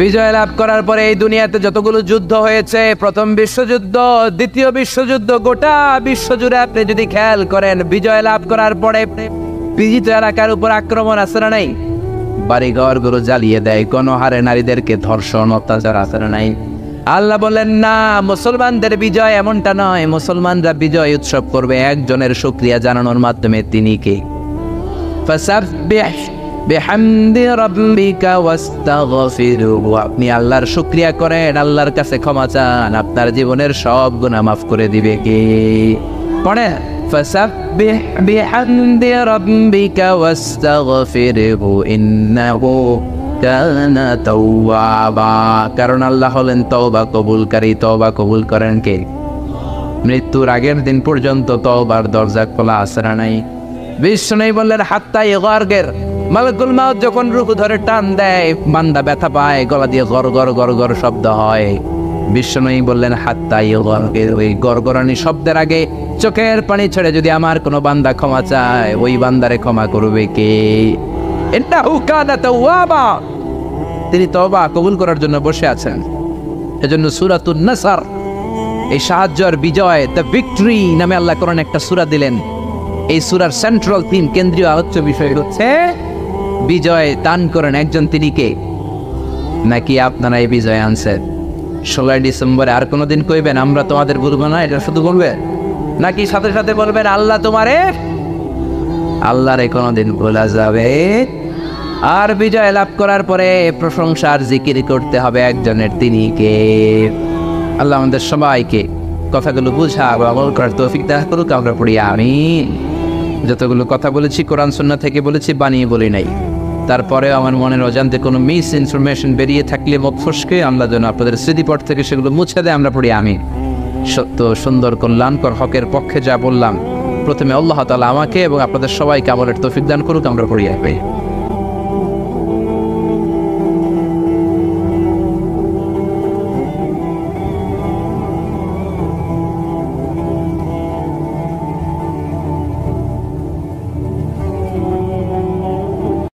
বিজয় লাভ করার পরে এই দুনিয়াতে যতগুলো যুদ্ধ হয়েছে, প্রথম বিশ্বযুদ্ধ, দ্বিতীয় বিশ্বযুদ্ধ, গোটা বিশ্বজুড়ে আপনি যদি খেয়াল করেন, বিজয় লাভ করার পরে বিজিত এলাকার উপর আক্রমণ আছে না নাই? বাড়িঘর গুলো জ্বালিয়ে দেয়, গণহারে নারীদেরকে ধর্ষণ, অত্যাচার আছে না নাই? আল্লাহ বলেন না, মুসলমানদের বিজয় এমনটা নয়। মুসলমানরা বিজয় উৎসব করবে একজনের শুকরিয়া জানানোর মাধ্যমে। তিনি কে? ফাসাব্বিহ বিহামদি রাব্বিকা ওয়াস্তাগফিরহু। আপনি আল্লাহর শুকরিয়া করেন, আল্লাহর কাছে ক্ষমা চান, আপনার জীবনের সব গুনাহ মাফ করে দিবে কে? পড়ে ফাসাব্বিহ বিহামদি রাব্বিকা ওয়াস্তাগফিরহু ইন্নাহু কানা তাওয়াবা। কারণ আল্লাহ হলেন তওবা কবুলকারী। তওবা কবুল করেন কে? মৃত্যুর আগের দিন পর্যন্ত তওবার দরজা খোলা আছে না নাই? বিষ্ণু বললেন হাত্তা ইগারগের, মালাকুল মাউত যখন রূহ ধরে টান দেয়, বান্দা ব্যথা পায়, গলা দিয়ে গর গর গর গর শব্দ হয়। বিষ্ণু বললেন হাত্তা ইগারগের, ওই গরগরানি শব্দের আগে চোখের পানি ছেড়ে যদি আমার কোনো বান্দা ক্ষমা চায়, ওই বান্দারে ক্ষমা করবে কে? ইন্নাহু কানা তাওয়াবা। তিনি তওবা কবুল করার জন্য বসে আছেন। এজন্য সূরাতুন নাসর, এই সাহায্যের বিজয়, দ্য ভিক্টরি নামে আল্লাহ কোরআনে একটা সূরা দিলেন। এই সূরার সেন্ট্রাল থিম, কেন্দ্রীয় আলোচ্য বিষয় হচ্ছে বিজয় দান করেন একজন, তিনি কে? নাকি আপনারা এই বিজয় আনছেন? 16 ডিসেম্বরে আর কোনোদিন কইবেন আমরা তোমাদের বলবো না, এটা শুধু বলবেন? নাকি সাথে সাথে বলবেন আল্লাহ তোমারে? আল্লাহরে কোনোদিন ভোলা যাবে? আর বিজয় লাভ করার পরে প্রশংসার জিকির করতে হবে একজনের, তিনি কে? আল্লাহ আমাদের সবাইকে কথাগুলো বুঝা আমল করার তৌফিক দান করুক। আমরা পড়ি আমিন। যতগুলো কথা বলেছি কোরআন সুন্নাহ থেকে বলেছি, বানিয়ে বলি নাই। তারপরে আমার মনের অজান্তে কোনো মিস ইনফরমেশন বেরিয়ে থাকলে মুখ ফসকে আল্লাহ যেন আপনাদের স্মৃতিপট থেকে সেগুলো মুছে দেয়। আমরা পড়ি আমিন। সত্য, সুন্দর, কল্যাণকর, হকের পক্ষে যা বললাম, প্রথমে আল্লাহ তাআলা আমাকে এবং আপনাদের সবাইকে আমলের তৌফিক দান করুক। আমরা পড়ি আমিন।